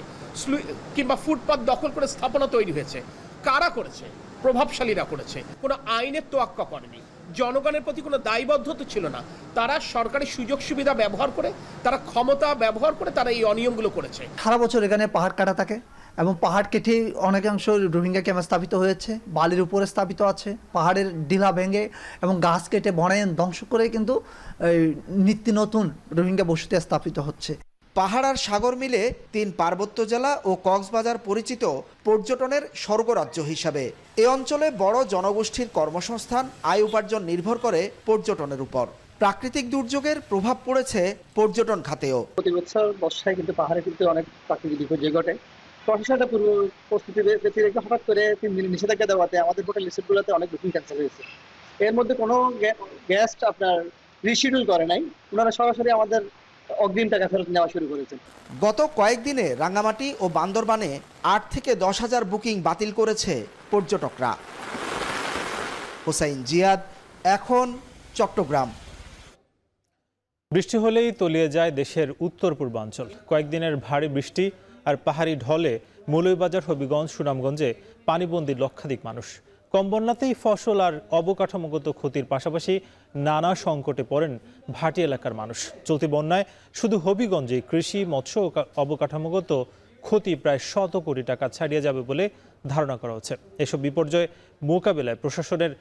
কিংবা ফুটপাত দখল করে স্থাপনা তৈরি হয়েছে, কারা করেছে? প্রভাবশালীরা করেছে। কোনো আইনের তোয়াক্কা করেনি, জনগণের প্রতি কোনো দায়বদ্ধতা ছিল না। তারা সরকারি সুযোগ সুবিধা ব্যবহার করে, তারা ক্ষমতা ব্যবহার করে তারা এই অনিয়মগুলো করেছে।
সারা বছর এখানে পাহাড় কাটা থাকে এবং পাহাড় কেটে অনেকাংশ রোহিঙ্গা ক্যাম্প স্থাপিত হয়েছে, বালির উপরে স্থাপিত আছে। পাহাড়ের ঢিলা ভেঙে এবং গাছ কেটে বনায়ন ধ্বংস করে কিন্তু নিত্য নতুন রোহিঙ্গা বসতি স্থাপিত হচ্ছে।
পাহাড় আর সাগর মিলে 3 পার্বত্য জেলা ও কক্সবাজার পরিচিত পর্যটনের স্বর্গরাজ্য হিসাবে। এ অঞ্চলে বড় জনগোষ্ঠীর কর্মসংস্থান, আয় উপার্জন নির্ভর করে পর্যটনের উপর। প্রাকৃতিক দুর্যোগের প্রভাব পড়েছে পর্যটন খাতেও।
প্রতি বছর বর্ষায় কিন্তু পাহাড়ে কিন্তু অনেক প্রাকৃতিক বিপর্যয় ঘটে। প্রশাসনের পূর্ব প্রস্তুতি ব্যতিরেকে হঠাৎ করে 3 দিন নিষেধাজ্ঞা দেওয়াতে আমাদের হোটেল রিসোর্টগুলোতে অনেক বুকিং ক্যান্সেল হয়েছে। এর মধ্যে কোনো গেস্ট আপনার রিশিডিউল করে নাই, ওনারা সরাসরি আমাদের অগ্রিম টাকা ফেরত নেওয়া শুরু করেছেন।
গত কয়েকদিনে রাঙ্গামাটি ও বান্দরবানে 8 থেকে 10,000 বুকিং বাতিল করেছে পর্যটকরা। হোসাইন জিয়াদ, এখন চট্টগ্রাম।
বৃষ্টি হলেই তলিয়ে যায় দেশের উত্তর পূর্বাঞ্চল। কয়েকদিনের ভারী বৃষ্টি আর পাহাড়ি ঢলে মৌলভীবাজার, হবিগঞ্জ, সুনামগঞ্জে পানিবন্দী লক্ষাধিক মানুষ। কম বন্যাতেই ফসল আর অবকাঠামোগত ক্ষতির পাশাপাশি নানা সংকটে পড়েন ভাটি এলাকার মানুষ। চলতি বন্যায় শুধু হবিগঞ্জে কৃষি, মৎস্য ও অবকাঠামোগত ক্ষতি প্রায় 100 কোটি টাকা ছাড়িয়ে যাবে বলে ধারণা করা হচ্ছে। এসব বিপর্যয় মোকাবেলায় প্রশাসনের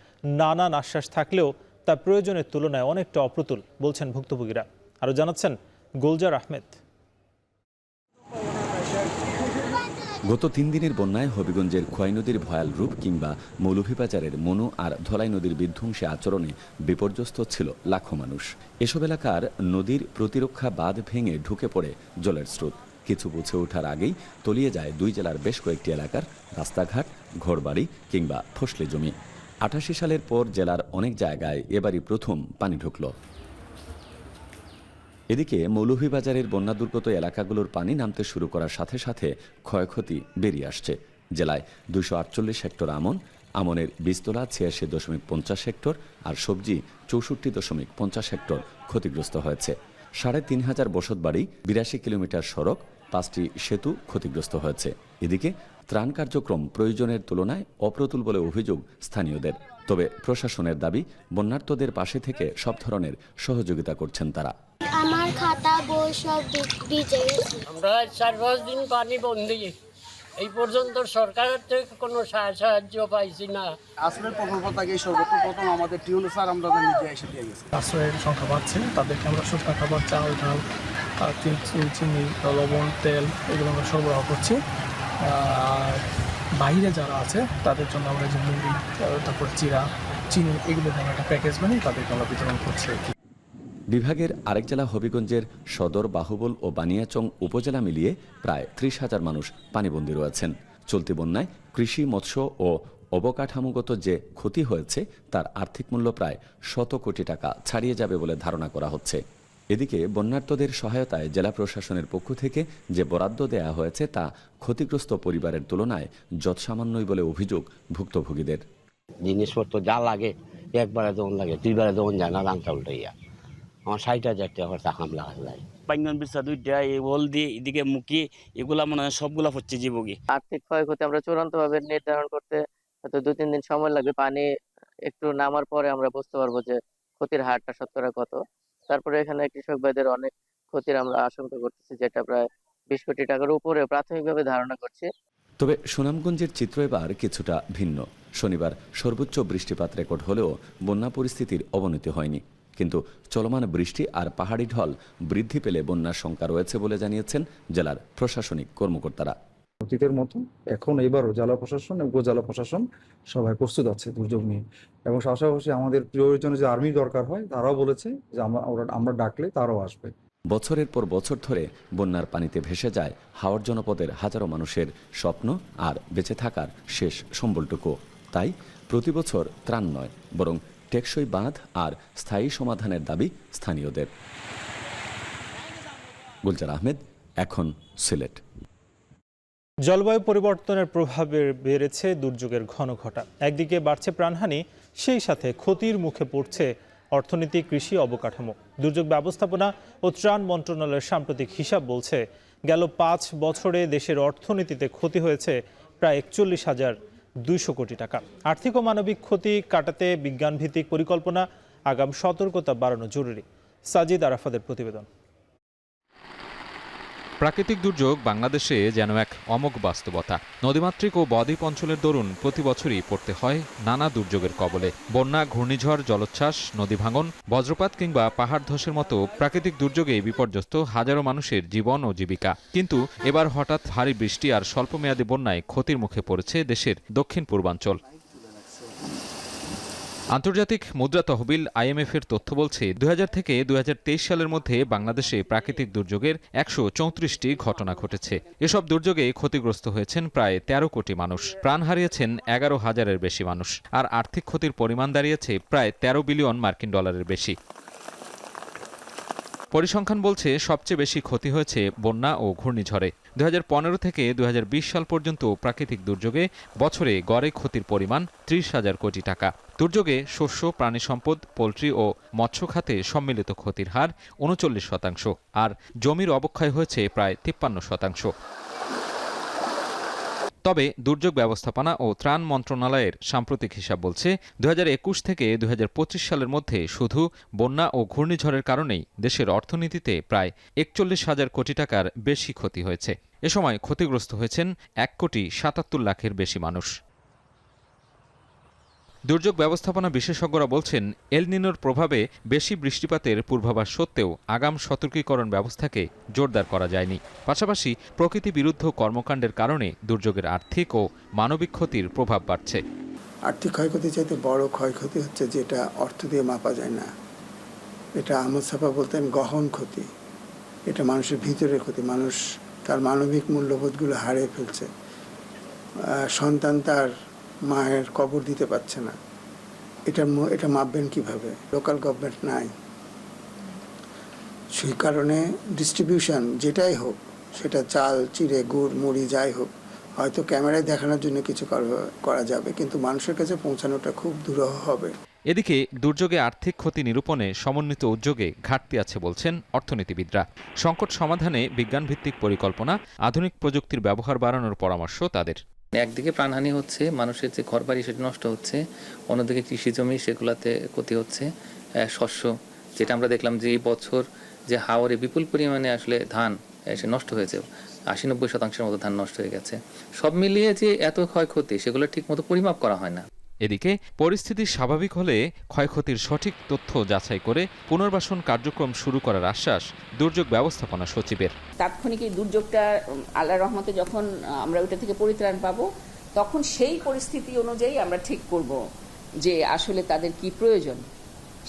নানান আশ্বাস থাকলেও তা প্রয়োজনের তুলনায় অনেকটা অপ্রতুল বলছেন ভুক্তভোগীরা। আরও জানাচ্ছেন গুলজার আহমেদ।
গত 3 দিনের বন্যায় হবিগঞ্জের খোয়াই নদীর ভয়াল রূপ কিংবা মৌলভীবাজারের মনু আর ধলাই নদীর বিধ্বংসী আচরণে বিপর্যস্ত ছিল লাখো মানুষ। এসব এলাকার নদীর প্রতিরক্ষা বাঁধ ভেঙে ঢুকে পড়ে জলের স্রোত। কিছু বুঝে ওঠার আগেই তলিয়ে যায় 2 জেলার বেশ কয়েকটি এলাকার রাস্তাঘাট, ঘরবাড়ি কিংবা ফসলি জমি। 88 সালের পর জেলার অনেক জায়গায় এবারই প্রথম পানি ঢুকল। এদিকে মৌলভীবাজারের বন্যা দুর্গত এলাকাগুলোর পানি নামতে শুরু করার সাথে সাথে ক্ষয়ক্ষতি বেরিয়ে আসছে। জেলায় 248 হেক্টর আমনের বীজতলা 86.50 হেক্টর আর সবজি 64.50 হেক্টর ক্ষতিগ্রস্ত হয়েছে। 3500 বসতবাড়ি, 82 কিলোমিটার সড়ক, 5টি সেতু ক্ষতিগ্রস্ত হয়েছে। এদিকে ত্রাণ কার্যক্রম প্রয়োজনের তুলনায় অপ্রতুল বলে অভিযোগ স্থানীয়দের। তবে প্রশাসনের দাবি, বন্যার্তদের পাশে থেকে সব ধরনের সহযোগিতা করছেন তারা।
আমার খাতা বই সব ভিজে গেছে।
আমরা 4-5 দিন পানি বন্দি, এই পর্যন্ত সরকারের থেকে কোনো সাহায্য পাইছি না।
আশ্রয়ের প্রকল্প থেকে সর্বপ্রথম আমাদের টিউন স্যার আমরা নিজে এসে দিয়ে গেছি।
আশ্রয়ের সংখ্যা বাড়ছে, তাদেরকে আমরা শুকনো খাবার, চাল, ডাল, চিনি, লবণ, তেল এগুলো আমরা সরবরাহ করছি। আর বাইরে যারা আছে তাদের জন্য আমরা যে মুড়ি, তারপর চিরা, চিনি এগুলো আমরা একটা প্যাকেজ বানিয়ে তাদেরকে আমরা বিতরণ করছি।
বিভাগের আরেক জেলা হবিগঞ্জের সদর, বাহুবল ও বানিয়াচং উপজেলা মিলিয়ে প্রায় 30,000 মানুষ পানিবন্দী রয়েছেন। চলতি বন্যায় কৃষি, মৎস্য ও অবকাঠামোগত যে ক্ষতি হয়েছে তার আর্থিক মূল্য প্রায় 100 কোটি টাকা ছাড়িয়ে যাবে বলে ধারণা করা হচ্ছে। এদিকে বন্যার্তদের সহায়তায় জেলা প্রশাসনের পক্ষ থেকে যে বরাদ্দ দেয়া হয়েছে তা ক্ষতিগ্রস্ত পরিবারের তুলনায় যৎসামান্যই বলে অভিযোগ ভুক্তভোগীদের।
জিনিসপত্র যা লাগে একবারে দোন লাগে, 2বারে দোন যায় না, রান্তা উল্টাইয়া আমার 60,000 টাকা খরচা হামলা যায়।
বাইঙ্গন বিছা 2টা, এই হলদি, এদিকে মুখি, এগুলা মনে হয় সবগুলা হচ্ছে জীবনী।
আর্থিক ক্ষয়ক্ষতি আমরা চূড়ান্তভাবে নির্ধারণ করতে হয়তো 2-3 দিন সময় লাগবে। পানি একটু নামার পরে আমরা বুঝতে পারবো যে ক্ষতির হারটা শতকরা কত। তারপরে এখানে কৃষক ভাইদের অনেক ক্ষতির আমরা আশঙ্কা করতেছি, যেটা প্রায় 20 কোটি টাকার উপরে প্রাথমিকভাবে ধারণা করছি।
তবে সুনামগঞ্জের চিত্র এবার কিছুটা ভিন্ন। শনিবার সর্বোচ্চ বৃষ্টিপাত রেকর্ড হলেও বন্যা পরিস্থিতির অবনতি হয়নি। কিন্তু চলমান বৃষ্টি আর পাহাড়ি ঢল বৃদ্ধি পেলে বন্যার শঙ্কা রয়েছে বলে জানিয়েছেন জেলার প্রশাসনিক কর্মকর্তারা।
অতীতের মতো এখন এবারও জেলা প্রশাসন এবং উপজেলা প্রশাসন সবাই প্রস্তুত আছে দুর্যোগ নিয়ে, এবং পাশাপাশি আমাদের প্রয়োজনে যে আর্মি দরকার হয় তারাও বলেছে যে আমরা ডাকলে তারাও আসবে।
বছরের পর বছর ধরে বন্যার পানিতে ভেসে যায় হাওড় জনপদের হাজারো মানুষের স্বপ্ন আর বেঁচে থাকার শেষ সম্বলটুকু। তাই প্রতি বছর ত্রাণ নয়, বরং টেকসই বাঁধ আর স্থায়ী সমাধানের দাবি স্থানীয়দের। গুলজার আহমেদ, এখন সিলেট।
জলবায়ু পরিবর্তনের প্রভাবে বেড়েছে দুর্যোগের ঘনঘটা। একদিকে বাড়ছে প্রাণহানি, সেই সাথে ক্ষতির মুখে পড়ছে অর্থনীতি, কৃষি, অবকাঠামো। দুর্যোগ ব্যবস্থাপনা ও ত্রাণ মন্ত্রণালয়ের সাম্প্রতিক হিসাব বলছে, গেল 5 বছরে দেশের অর্থনীতিতে ক্ষতি হয়েছে প্রায় 41,200 কোটি টাকা। আর্থিক ও মানবিক ক্ষতি কাটাতে বিজ্ঞানভিত্তিক পরিকল্পনা, আগাম সতর্কতা বাড়ানো জরুরি। সাজিদ আরাফাতের প্রতিবেদন।
প্রাকৃতিক দুর্যোগ বাংলাদেশে যেন এক অমোঘ বাস্তবতা। নদীমাতৃক ও বদ্বীপ অঞ্চলের দরুন প্রতি বছরই পড়তে হয় নানা দুর্যোগের কবলে। বন্যা, ঘূর্ণিঝড়, জলোচ্ছ্বাস, নদী ভাঙন, বজ্রপাত কিংবা পাহাড় ধসের মতো প্রাকৃতিক দুর্যোগে বিপর্যস্ত হাজারো মানুষের জীবন ও জীবিকা। কিন্তু এবার হঠাৎ ভারী বৃষ্টি আর স্বল্পমেয়াদী বন্যায় ক্ষতির মুখে পড়েছে দেশের দক্ষিণ পূর্বাঞ্চল। আন্তর্জাতিক মুদ্রা তহবিল IMF এর তথ্য বলছে, 2000 থেকে 2023 সালের মধ্যে বাংলাদেশে প্রাকৃতিক দুর্যোগের 134টি ঘটনা ঘটেছে। এসব দুর্যোগে ক্ষতিগ্রস্ত হয়েছেন প্রায় 13 কোটি মানুষ, প্রাণ হারিয়েছেন 11,000-এর বেশি মানুষ, আর আর্থিক ক্ষতির পরিমাণ দাঁড়িয়েছে প্রায় 13 বিলিয়ন মার্কিন ডলারের বেশি। পরিসংখ্যান বলছে, সবচেয়ে বেশি ক্ষতি হয়েছে বন্যা ও ঘূর্ণিঝড়ে। 2015 থেকে 2020 সাল পর্যন্ত প্রাকৃতিক দুর্যোগে বছরে গড়ে ক্ষতির পরিমাণ 30,000 কোটি টাকা। দুর্যোগে শস্য, প্রাণী সম্পদ, পোল্ট্রি ও মৎস্য খাতে সম্মিলিত ক্ষতির হার 39%, আর জমির অবক্ষয় হয়েছে প্রায় 53%। তবে দুর্যোগ ব্যবস্থাপনা ও ত্রাণ মন্ত্রণালয়ের সাম্প্রতিক হিসাব বলছে, 2021 থেকে 2025 সালের মধ্যে শুধু বন্যা ও ঘূর্ণিঝড়ের কারণেই দেশের অর্থনীতিতে প্রায় 41,000 কোটি টাকার বেশি ক্ষতি হয়েছে। এ সময় ক্ষতিগ্রস্ত হয়েছেন 1,77,00,000-এর বেশি মানুষ। দুর্যোগ ব্যবস্থাপনা বিশেষজ্ঞরা বলছেন, এল নিনোর প্রভাবে বেশি বৃষ্টিপাতের পূর্বাভাস সত্ত্বেও আগাম সতর্কীকরণ ব্যবস্থাকে জোরদার করা যায়নি। পাশাপাশি প্রকৃতি বিরুদ্ধ কর্মকাণ্ডের কারণে দুর্যোগের আর্থিক ও মানবিক ক্ষতির প্রভাব বাড়ছে।
আর্থিক ক্ষয়ক্ষতির চাইতে বড় ক্ষয়ক্ষতি হচ্ছে যেটা অর্থ দিয়ে মাপা যায় না। এটা আহমদ সাফা বলতেন গহন ক্ষতি। এটা মানুষের ভিতরের ক্ষতি। মানুষ তার মানবিক মূল্যবোধগুলো হারিয়ে ফেলছে। সন্তান তার মায়ের কবর দিতে পারছে না। এটা মাপবেন কিভাবে? লোকাল গভর্নমেন্ট নাই। সেই কারণে ডিস্ট্রিবিউশন যেটাই হোক, সেটা চাল, চিড়ে, গুড়, মুড়ি যাই হোক, হয়তো ক্যামেরায় দেখানোর জন্য কিছু করা যাবে, কিন্তু মানুষের কাছে পৌঁছানোটা খুব দুরূহ হবে।
এদিকে দুর্যোগে আর্থিক ক্ষতি নিরূপণে সমন্বিত উদ্যোগে ঘাটতি আছে বলছেন অর্থনীতিবিদরা। সংকট সমাধানে বিজ্ঞানভিত্তিক পরিকল্পনা, আধুনিক প্রযুক্তির ব্যবহার বাড়ানোর পরামর্শ তাদের।
একদিকে প্রাণহানি হচ্ছে, মানুষের যে ঘরবাড়ি সেটা নষ্ট হচ্ছে, অন্যদিকে কৃষি জমি সেগুলোতে ক্ষতি হচ্ছে, শস্য যেটা আমরা দেখলাম যে এই বছর যে হাওরে বিপুল পরিমাণে আসলে ধান সে নষ্ট হয়েছে, 80-90% মতো ধান নষ্ট হয়ে গেছে। সব মিলিয়ে যে এত ক্ষয়ক্ষতি সেগুলো ঠিক মতো পরিমাপ করা হয় না।
এদিকে পরিস্থিতি স্বাভাবিক হলে ক্ষয়ক্ষতির সঠিক তথ্য যাচাই করে পুনর্বাসন কার্যক্রম শুরু করার আশ্বাস দুর্যোগ ব্যবস্থাপনা সচিবের।
তাৎক্ষণিক এই দুর্যোগটা আল্লাহর রহমতে যখন আমরা ওটা থেকে পরিত্রাণ পাবো, তখন সেই পরিস্থিতি অনুযায়ী আমরা ঠিক করব যে আসলে তাদের কি প্রয়োজন,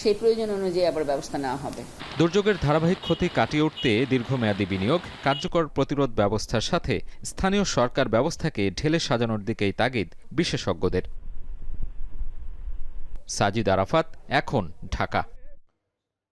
সেই প্রয়োজন অনুযায়ী আবার ব্যবস্থা নেওয়া হবে।
দুর্যোগের ধারাবাহিক ক্ষতি কাটিয়ে উঠতে দীর্ঘমেয়াদী বিনিয়োগ, কার্যকর প্রতিরোধ ব্যবস্থার সাথে স্থানীয় সরকার ব্যবস্থাকে ঢেলে সাজানোর দিকেই তাগিদ বিশেষজ্ঞদের। সাজিদ আরাফাত, এখন, ঢাকা।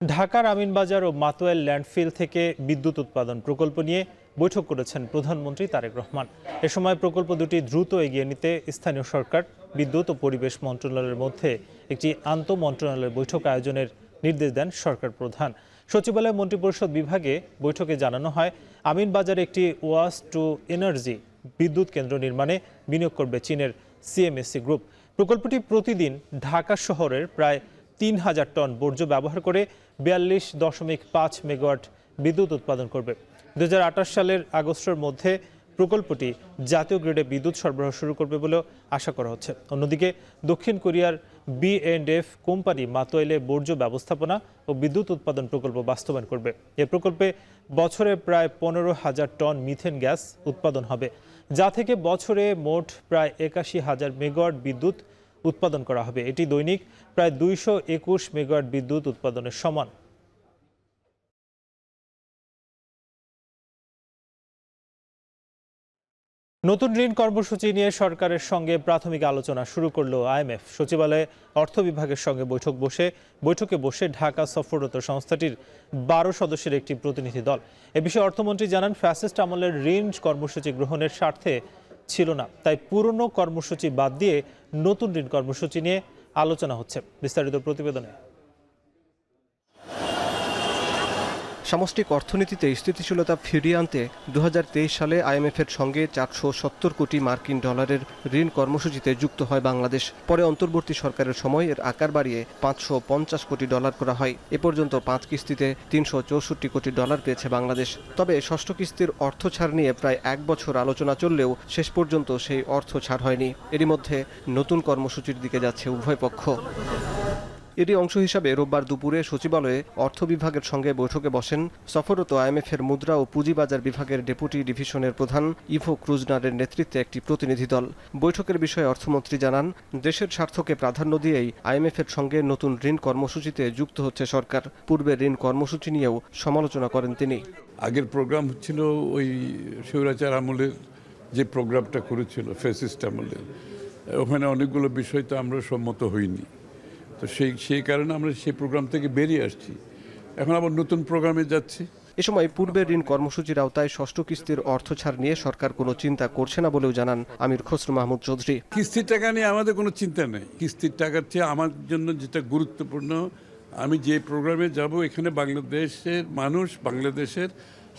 ঢাকার আমিনবাজার ও মাতোয়াইল ল্যান্ডফিল থেকে বিদ্যুৎ উৎপাদন প্রকল্প নিয়ে বৈঠক করেছেন প্রধানমন্ত্রী তারেক রহমান। এ সময় প্রকল্প দুটি দ্রুত এগিয়ে নিতে স্থানীয় সরকার, বিদ্যুৎ ও পরিবেশ মন্ত্রণালয়ের মধ্যে একটি আন্তঃমন্ত্রণালয় বৈঠক আয়োজনের নির্দেশ দেন সরকার প্রধান। সচিবালয় মন্ত্রিপরিষদ বিভাগে বৈঠকে জানানো হয়, আমিনবাজারে একটি ওয়াস্ট টু এনার্জি বিদ্যুৎ কেন্দ্র নির্মাণে বিনিয়োগ করবে চীনের সিএমএসসি গ্রুপ। প্রকল্পটি প্রতিদিন ঢাকা শহরের প্রায় 3000 টন বর্জ্য ব্যবহার করে 42.5 মেগাওয়াট বিদ্যুৎ উৎপাদন করবে। 2028 সালের আগস্টের মধ্যে প্রকল্পটি জাতীয় গ্রিডে বিদ্যুৎ সরবরাহ শুরু করবে বলে আশা করা হচ্ছে। অন্যদিকে দক্ষিণ কোরিয়ার B&F কোম্পানি মাতোয়াইলে বর্জ্য ব্যবস্থাপনা ও বিদ্যুৎ উৎপাদন প্রকল্প বাস্তবায়ন করবে। এ প্রকল্পে বছরে প্রায় 15,000 টন মিথেন গ্যাস উৎপাদন হবে, যা থেকে বছরে মোট প্রায় 81,000 মেগাওয়াট বিদ্যুৎ উৎপাদন করা হবে। এটি দৈনিক প্রায় 221 মেগাওয়াট বিদ্যুৎ উৎপাদনের সমান। নতুন ঋণ কর্মসূচি নিয়ে সরকারের সঙ্গে প্রাথমিক আলোচনা শুরু করল IMF। সচিবালয়ে অর্থ বিভাগের সঙ্গে বৈঠকে বসে ঢাকা সফররত সংস্থাটির 12 সদস্যের একটি প্রতিনিধি দল। এ বিষয়ে অর্থমন্ত্রী জানান, ফ্যাসিস্ট আমলের ঋণ কর্মসূচি গ্রহণের স্বার্থে ছিল না, তাই পুরনো কর্মসূচি বাদ দিয়ে নতুন ঋণ কর্মসূচি নিয়ে আলোচনা হচ্ছে। বিস্তারিত প্রতিবেদনে।
সামষ্টিক অর্থনীতিতে স্থিতিশীলতা ফিরিয়ে আনতে 2023 সালে IMF-এর সঙ্গে 470 কোটি মার্কিন ডলারের ঋণ কর্মসূচিতে যুক্ত হয় বাংলাদেশ। পরে অন্তর্বর্তী সরকারের সময় এর আকার বাড়িয়ে 550 কোটি ডলার করা হয়। এ পর্যন্ত 5 কিস্তিতে 364 কোটি ডলার পেয়েছে বাংলাদেশ। তবে ষষ্ঠ কিস্তির অর্থ ছাড় নিয়ে প্রায় 1 বছর আলোচনা চললেও শেষ পর্যন্ত সেই অর্থ ছাড় হয়নি। এরই মধ্যে নতুন কর্মসূচির দিকে যাচ্ছে উভয় পক্ষ। এরই অংশ হিসাবে রোববার দুপুরে সচিবালয়ে অর্থ বিভাগের সঙ্গে বৈঠকে বসেন সফররত IMF-এর মুদ্রা ও পুঁজিবাজার বিভাগের ডেপুটি ডিভিশনের প্রধান ইভো ক্রুজনারের নেতৃত্বে একটি প্রতিনিধি দল। বৈঠকের বিষয়ে অর্থমন্ত্রী জানান, দেশের স্বার্থকে প্রাধান্য দিয়েই IMF-এর সঙ্গে নতুন ঋণ কর্মসূচিতে যুক্ত হচ্ছে সরকার। পূর্বে ঋণ কর্মসূচি নিয়েও সমালোচনা করেন তিনি।
আগের প্রোগ্রাম হচ্ছিল ওই স্বৈরাচার আমলের যে প্রোগ্রামটা করেছিল ফ্যাসিস্ট আমলের, ওখানে অনেকগুলো বিষয় তো আমরা সম্মত হইনি। তো সেই কারণে আমরা সেই প্রোগ্রাম থেকে বেরিয়ে আসছি, এখন আবার নতুন প্রোগ্রামে যাচ্ছি।
এ সময় পূর্বের ঋণ কর্মসূচির আওতায় ষষ্ঠ কিস্তির অর্থ ছাড় নিয়ে সরকার কোনো চিন্তা করছে না বলেও জানান আমির খসরু মাহমুদ চৌধুরী।
কিস্তির টাকা নিয়ে আমাদের কোনো চিন্তা নেই। কিস্তির টাকার চেয়ে আমার জন্য যেটা গুরুত্বপূর্ণ, আমি যে প্রোগ্রামে যাব এখানে বাংলাদেশের মানুষ, বাংলাদেশের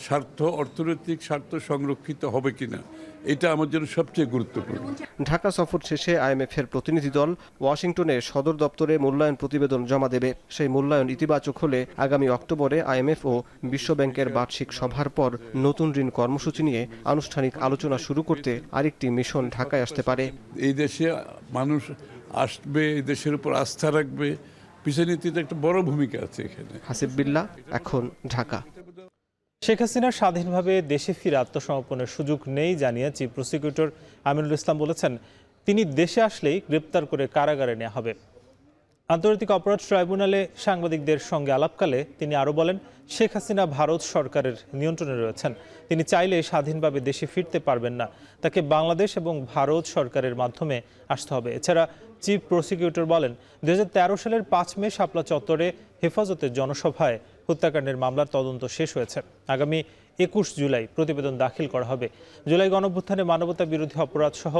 স্বার্থ, অর্থনৈতিক স্বার্থ সংরক্ষিত হবে কিনা, এটা আমার জন্য সবচেয়ে গুরুত্বপূর্ণ।
ঢাকা সফর শেষে IMF-এর প্রতিনিধি দল ওয়াশিংটনে সদর দপ্তরে মূল্যায়ন প্রতিবেদন জমা দেবে। সেই মূল্যায়ন ইতিবাচক হলে আগামী অক্টোবরে IMF ও বিশ্বব্যাংকের বার্ষিক সভার পর নতুন ঋণ কর্মসূচি নিয়ে আনুষ্ঠানিক আলোচনা শুরু করতে আরেকটি মিশন ঢাকায় আসতে পারে।
এই দেশে মানুষ আসবে, এই দেশের উপর আস্থা রাখবে, ভিসা নীতিতে একটা বড় ভূমিকা আছে এখানে।
হাসিব বিল্লাহ, এখন ঢাকা।
শেখ হাসিনার স্বাধীনভাবে দেশে ফিরে আত্মসমর্পণের সুযোগ নেই জানিয়ে চিফ প্রসিকিউটর আমিনুল ইসলাম বলেছেন, তিনি দেশে আসলেই গ্রেপ্তার করে কারাগারে নেওয়া হবে। আন্তর্জাতিক অপরাধ ট্রাইব্যুনালে সাংবাদিকদের সঙ্গে আলাপকালে তিনি আরও বলেন, শেখ হাসিনা ভারত সরকারের নিয়ন্ত্রণে রয়েছেন। তিনি চাইলে স্বাধীনভাবে দেশে ফিরতে পারবেন না, তাকে বাংলাদেশ এবং ভারত সরকারের মাধ্যমে আসতে হবে। এছাড়া চিফ প্রসিকিউটর বলেন, 2013 সালের 5 মে শাপলা চত্বরে হেফাজতের জনসভায় হত্যাকাণ্ডের মামলার তদন্ত শেষ হয়েছে। আগামী 21 জুলাই প্রতিবেদন দাখিল করা হবে। জুলাই গণঅভ্যুত্থানে মানবতা বিরোধী অপরাধ সহ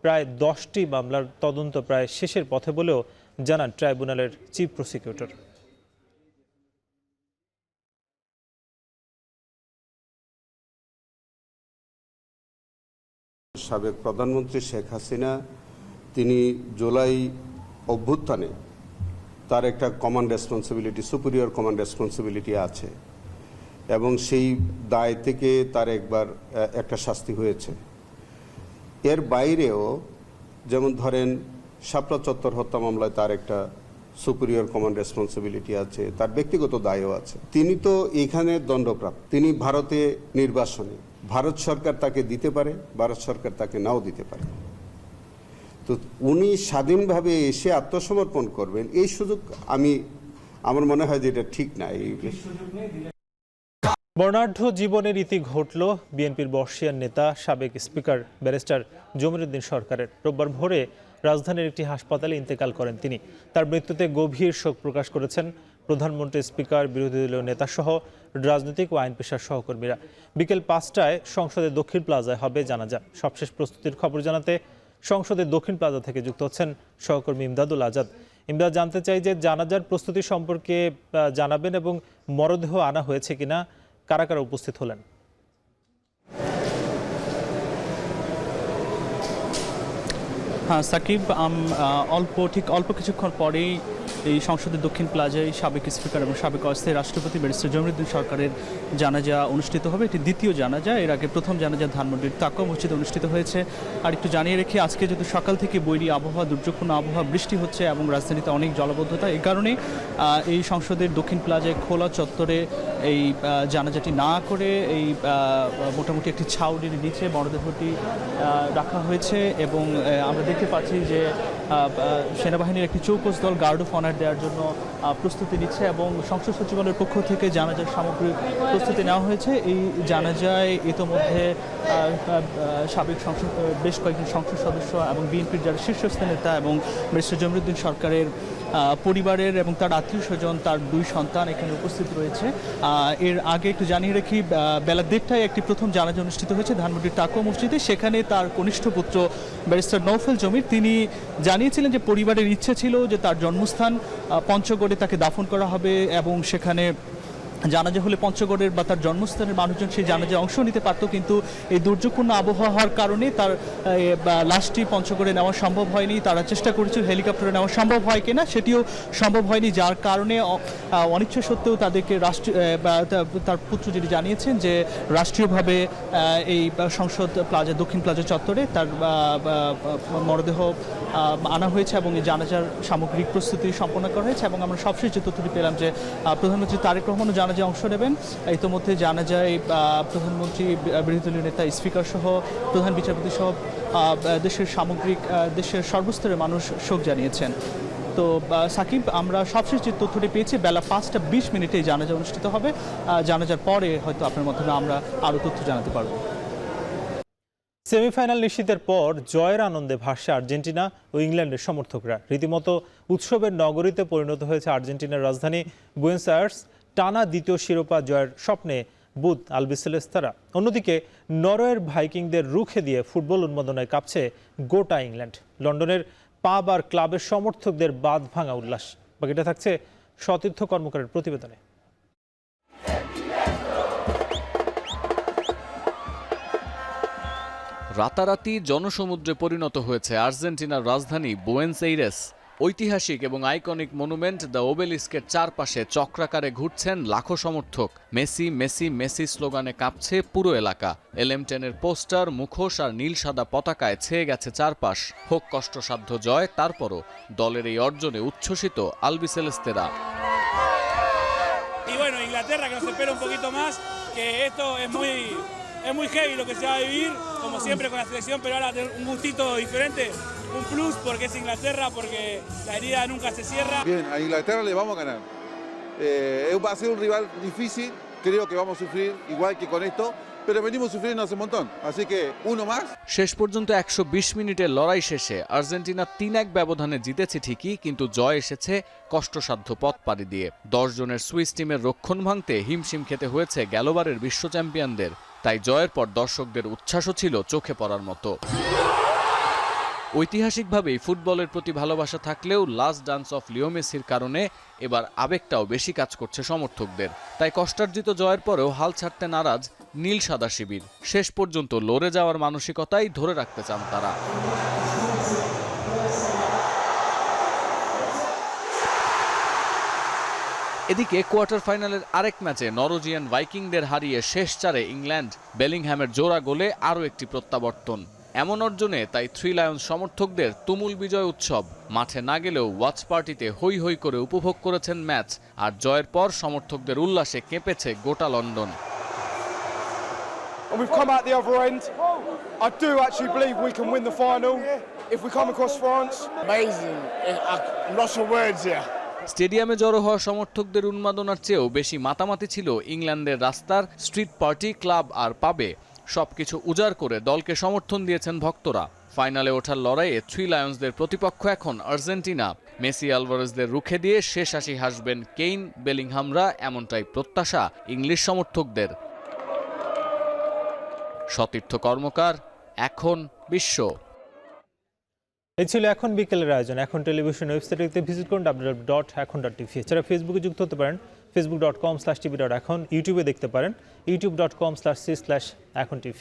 প্রায় 10টি মামলার তদন্ত প্রায় শেষের পথে বলেও জানান ট্রাইব্যুনালের চিফ প্রসিকিউটর।
সাবেক প্রধানমন্ত্রী শেখ হাসিনা তিনি জুলাই অভ্যুত্থানে তার একটা command responsibility, superior command responsibility আছে এবং সেই দায় থেকে তার একবার একটা শাস্তি হয়েছে। এর বাইরেও যেমন ধরেন শাপলা চত্বর হত্যা মামলায় তার একটা সুপিরিয়র কমান্ড রেসপন্সিবিলিটি আছে, তার ব্যক্তিগত দায়ও আছে। তিনি তো এখানে দণ্ডপ্রাপ্ত, তিনি ভারতে নির্বাসনে, ভারত সরকার তাকে দিতে পারে, ভারত সরকার তাকে নাও দিতে পারে। তো উনি স্বাধীনভাবে এসে আত্মসমর্পণ করবেন এই সুযোগ আমার মনে হয় যে এটা ঠিক না।
বর্ণাঢ্য জীবনের ইতি ঘটল বিএনপির বর্ষিয়ান নেতা সাবেক স্পিকার ব্যারিস্টার জমির উদ্দিন সরকারের। রোববার ভোরে রাজধানীর একটি হাসপাতালে ইন্তেকাল করেন তিনি। তার মৃত্যুতে গভীর শোক প্রকাশ করেছেন প্রধানমন্ত্রী, স্পিকার, বিরোধী দলীয় নেতাসহ রাজনৈতিক ও আইন পেশার সহকর্মীরা। বিকেল 5টায় সংসদের দক্ষিণ প্লাজায় হবে জানাজা। সবশেষ প্রস্তুতির খবর জানাতে সংসদের দক্ষিণ প্লাজা থেকে যুক্ত হচ্ছেন সহকর্মী ইমদাদুল আজাদ। ইমদাদ, জানতে চাই যে জানাজার প্রস্তুতি সম্পর্কে জানাবেন এবং মরদেহ আনা হয়েছে কিনা, কারা কারা উপস্থিত হলেন?
হ্যাঁ সাকিব, অল্প কিছুক্ষণ পরেই এই সংসদের দক্ষিণ প্লাজায় সাবেক স্পিকার এবং সাবেক অস্থায়ী রাষ্ট্রপতি ব্যারিস্টার জমির উদ্দিন সরকারের জানাজা অনুষ্ঠিত হবে। এটি দ্বিতীয় জানাজা। এর আগে প্রথম জানাজা ধানমন্ডির তাকওয়া মসজিদে অনুষ্ঠিত হয়েছে। আর একটু জানিয়ে রেখে, আজকে যেহেতু সকাল থেকে বৈরী আবহাওয়া, দুর্যোগপূর্ণ আবহাওয়া, বৃষ্টি হচ্ছে এবং রাজধানীতে অনেক জলাবদ্ধতা, এই কারণে এই সংসদের দক্ষিণ প্লাজায় খোলা চত্বরে এই জানাজাটি না করে এই মোটামুটি একটি ছাউনির নিচে মরদেহটি রাখা হয়েছে। এবং আমরা দেখতে পাচ্ছি যে সেনাবাহিনীর একটি চৌকস দল গার্ড অফ অনার দেওয়ার জন্য প্রস্তুতি নিচ্ছে এবং সংসদ সচিবালয়ের পক্ষ থেকে জানাজার সামগ্রিক প্রস্তুতি নেওয়া হয়েছে। এই জানাজায় ইতোমধ্যে সাবেক বেশ কয়েকজন সংসদ সদস্য এবং বিএনপির যারা শীর্ষস্থানীয় নেতা এবং ব্যারিস্টার জমির উদ্দিন সরকারের পরিবারের এবং তার আত্মীয় স্বজন, তার 2 সন্তান এখানে উপস্থিত রয়েছে। এর আগে একটু জানিয়ে রাখি, বেলা 1:30টায় একটি প্রথম জানাজা অনুষ্ঠিত হয়েছে ধানমন্ডির তাকওয়া মসজিদে। সেখানে তার কনিষ্ঠ পুত্র ব্যারিস্টার নওফেল জমির তিনি জানিয়েছিলেন যে পরিবারের ইচ্ছে ছিল যে তার জন্মস্থান পঞ্চগড়ে তাকে দাফন করা হবে এবং সেখানে জানাজা হলে পঞ্চগড়ের বা তার জন্মস্থানের মানুষজন সেই জানাজায় অংশ নিতে পারত, কিন্তু এই দুর্যোগপূর্ণ আবহাওয়া হওয়ার কারণে তার লাশটি পঞ্চগড়ে নেওয়া সম্ভব হয়নি। তারা চেষ্টা করেছিল হেলিকপ্টারে নেওয়া সম্ভব হয় কিনা, সেটিও সম্ভব হয়নি, যার কারণে অনিচ্ছা সত্ত্বেও তাদেরকে তার পুত্র যেটি জানিয়েছেন যে রাষ্ট্রীয়ভাবে এই সংসদ প্লাজা, দক্ষিণ প্লাজা চত্বরে তার মরদেহ আনা হয়েছে এবং এই জানাজার সামগ্রিক প্রস্তুতি সম্পন্ন করা হয়েছে। এবং আমরা সবশেষ যে তথ্যটি পেলাম যে প্রধানমন্ত্রী তারেক রহমানও জানাজায় অংশ নেবেন। ইতোমধ্যে জানাজায় প্রধানমন্ত্রী, বিরোধী দলীয় নেতা, স্পিকার সহ প্রধান বিচারপতি সহ দেশের সর্বস্তরের মানুষ শোক জানিয়েছেন। তো সাকিব, আমরা সবশেষ যে তথ্যটি পেয়েছি বেলা 5:20 এই জানাজা অনুষ্ঠিত হবে। জানাজার পরে হয়তো আপনার মাধ্যমে আমরা আরও তথ্য জানাতে পারবো।
সেমিফাইনাল নিশ্চিতের পর জয়ের আনন্দে ভাসছে আর্জেন্টিনা ও ইংল্যান্ডের সমর্থকরা। রীতিমতো উৎসবের নগরীতে পরিণত হয়েছে আর্জেন্টিনার রাজধানী বুয়েনোস আয়ার্স। টানা দ্বিতীয় শিরোপা জয়ের স্বপ্নে বুঁদ আলবিসেলেস্তারা। অন্যদিকে নরওয়ের ভাইকিংদের রুখে দিয়ে ফুটবল উন্মাদনায় কাঁপছে গোটা ইংল্যান্ড। লন্ডনের পাব আর ক্লাবের সমর্থকদের বাঁধ ভাঙা উল্লাস। বাকিটা থাকছে সতীর্থ কর্মকারের প্রতিবেদনে।
রাতারাতি জনসমুদ্রে পরিণত হয়েছে আর্জেন্টিনার রাজধানী বুয়েনোস আইরেস।
ঐতিহাসিক এবং আইকনিক মনুমেন্ট দ্য ওবেলিস্কের চারপাশে চক্রাকারে ঘুরছেন লাখো সমর্থক। মেসি মেসি মেসি স্লোগানে কাঁপছে পুরো এলাকা। LM10-এর পোস্টার, মুখোশ আর নীল সাদা পতাকায় ছেয়ে গেছে চারপাশ। হোক কষ্টসাধ্য জয়, তারপরও দলের এই অর্জনে উচ্ছ্বসিত আলবিসেলেস্তেরা।
Y bueno, Inglaterra que nos espera un poquito más, que esto es muy heavy lo que se va a vivir, como siempre con la selección, pero ahora tener un gustito diferente, un plus porque es Inglaterra, porque la herida nunca se cierra.
Bien, a Inglaterra le vamos a ganar. Va a ser un rival difícil, creo que vamos a sufrir igual que con esto, pero venimos sufriendo hace un montón, así que uno más.
শেষ পর্যন্ত 120 মিনিটের লড়াই শেষে Argentina 3-1 ব্যবধানে জিতেছে ঠিকই, কিন্তু জয় এসেছে কষ্টসাধ্য পথ পাড়ি দিয়ে। 10 জনের সুইস টিমের রক্ষণ ভাঙতে হিমশিম খেতে হয়েছে গেলবারের বিশ্ব চ্যাম্পিয়নদের। তাই জয়ের পর দর্শকদের উচ্ছ্বাসও ছিল চোখে পড়ার মতো। ঐতিহাসিকভাবেই ফুটবলের প্রতি ভালোবাসা থাকলেও লাস্ট ডান্স অফ লিও মেসির কারণে এবার আবেগটাও বেশি কাজ করছে সমর্থকদের। তাই কষ্টার্জিত জয়ের পরেও হাল ছাড়তে নারাজ নীল সাদা শিবির। শেষ পর্যন্ত লড়ে যাওয়ার মানসিকতাই ধরে রাখতে চান তারা। এদিকে কোয়ার্টার ফাইনালের আরেক ম্যাচে নরওয়েজিয়ান ভাইকিংদের হারিয়ে শেষ চারে ইংল্যান্ড। বেলিংহ্যামের জোড়া গোলে আরও একটি প্রত্যাবর্তন। এমন অর্জনে তাই থ্রি লায়ন্স সমর্থকদের তুমুল বিজয় উৎসব। মাঠে না গেলেও ওয়াচ পার্টিতে হৈ হৈ করে উপভোগ করেছেন ম্যাচ। আর জয়ের পর সমর্থকদের উল্লাসে কেঁপেছে গোটা London.
And we've come out the other end. I do actually believe we can win the final if we come across France. Amazing. Lots of words here.
স্টেডিয়ামে জড়ো হওয়া সমর্থকদের উন্মাদনার চেয়েও বেশি মাতামাতি ছিল ইংল্যান্ডের রাস্তার, স্ট্রিট পার্টি, ক্লাব আর পাবে। সবকিছু উজাড় করে দলকে সমর্থন দিয়েছেন ভক্তরা। ফাইনালে ওঠার লড়াইয়ে থ্রি লায়ন্সদের প্রতিপক্ষ এখন আর্জেন্টিনা। মেসি আলভারেজদের রুখে দিয়ে শেষ হাসি হাসবেন কেইন, বেলিংহামরা, এমনটাই প্রত্যাশা ইংলিশ সমর্থকদের। সতীর্থ কর্মকার, এখন বিশ্ব।
এই ছিল এখন বিকেলের আয়োজন। এখন টেলিভিশন ওয়েবসাইটে ভিজিট করুন www.এখন.tv। এছাড়া ফেসবুকে যুক্ত হতে পারেন facebook.com/tv.এখন। ইউটিউবে দেখতে পারেন youtube.com/c/echontv।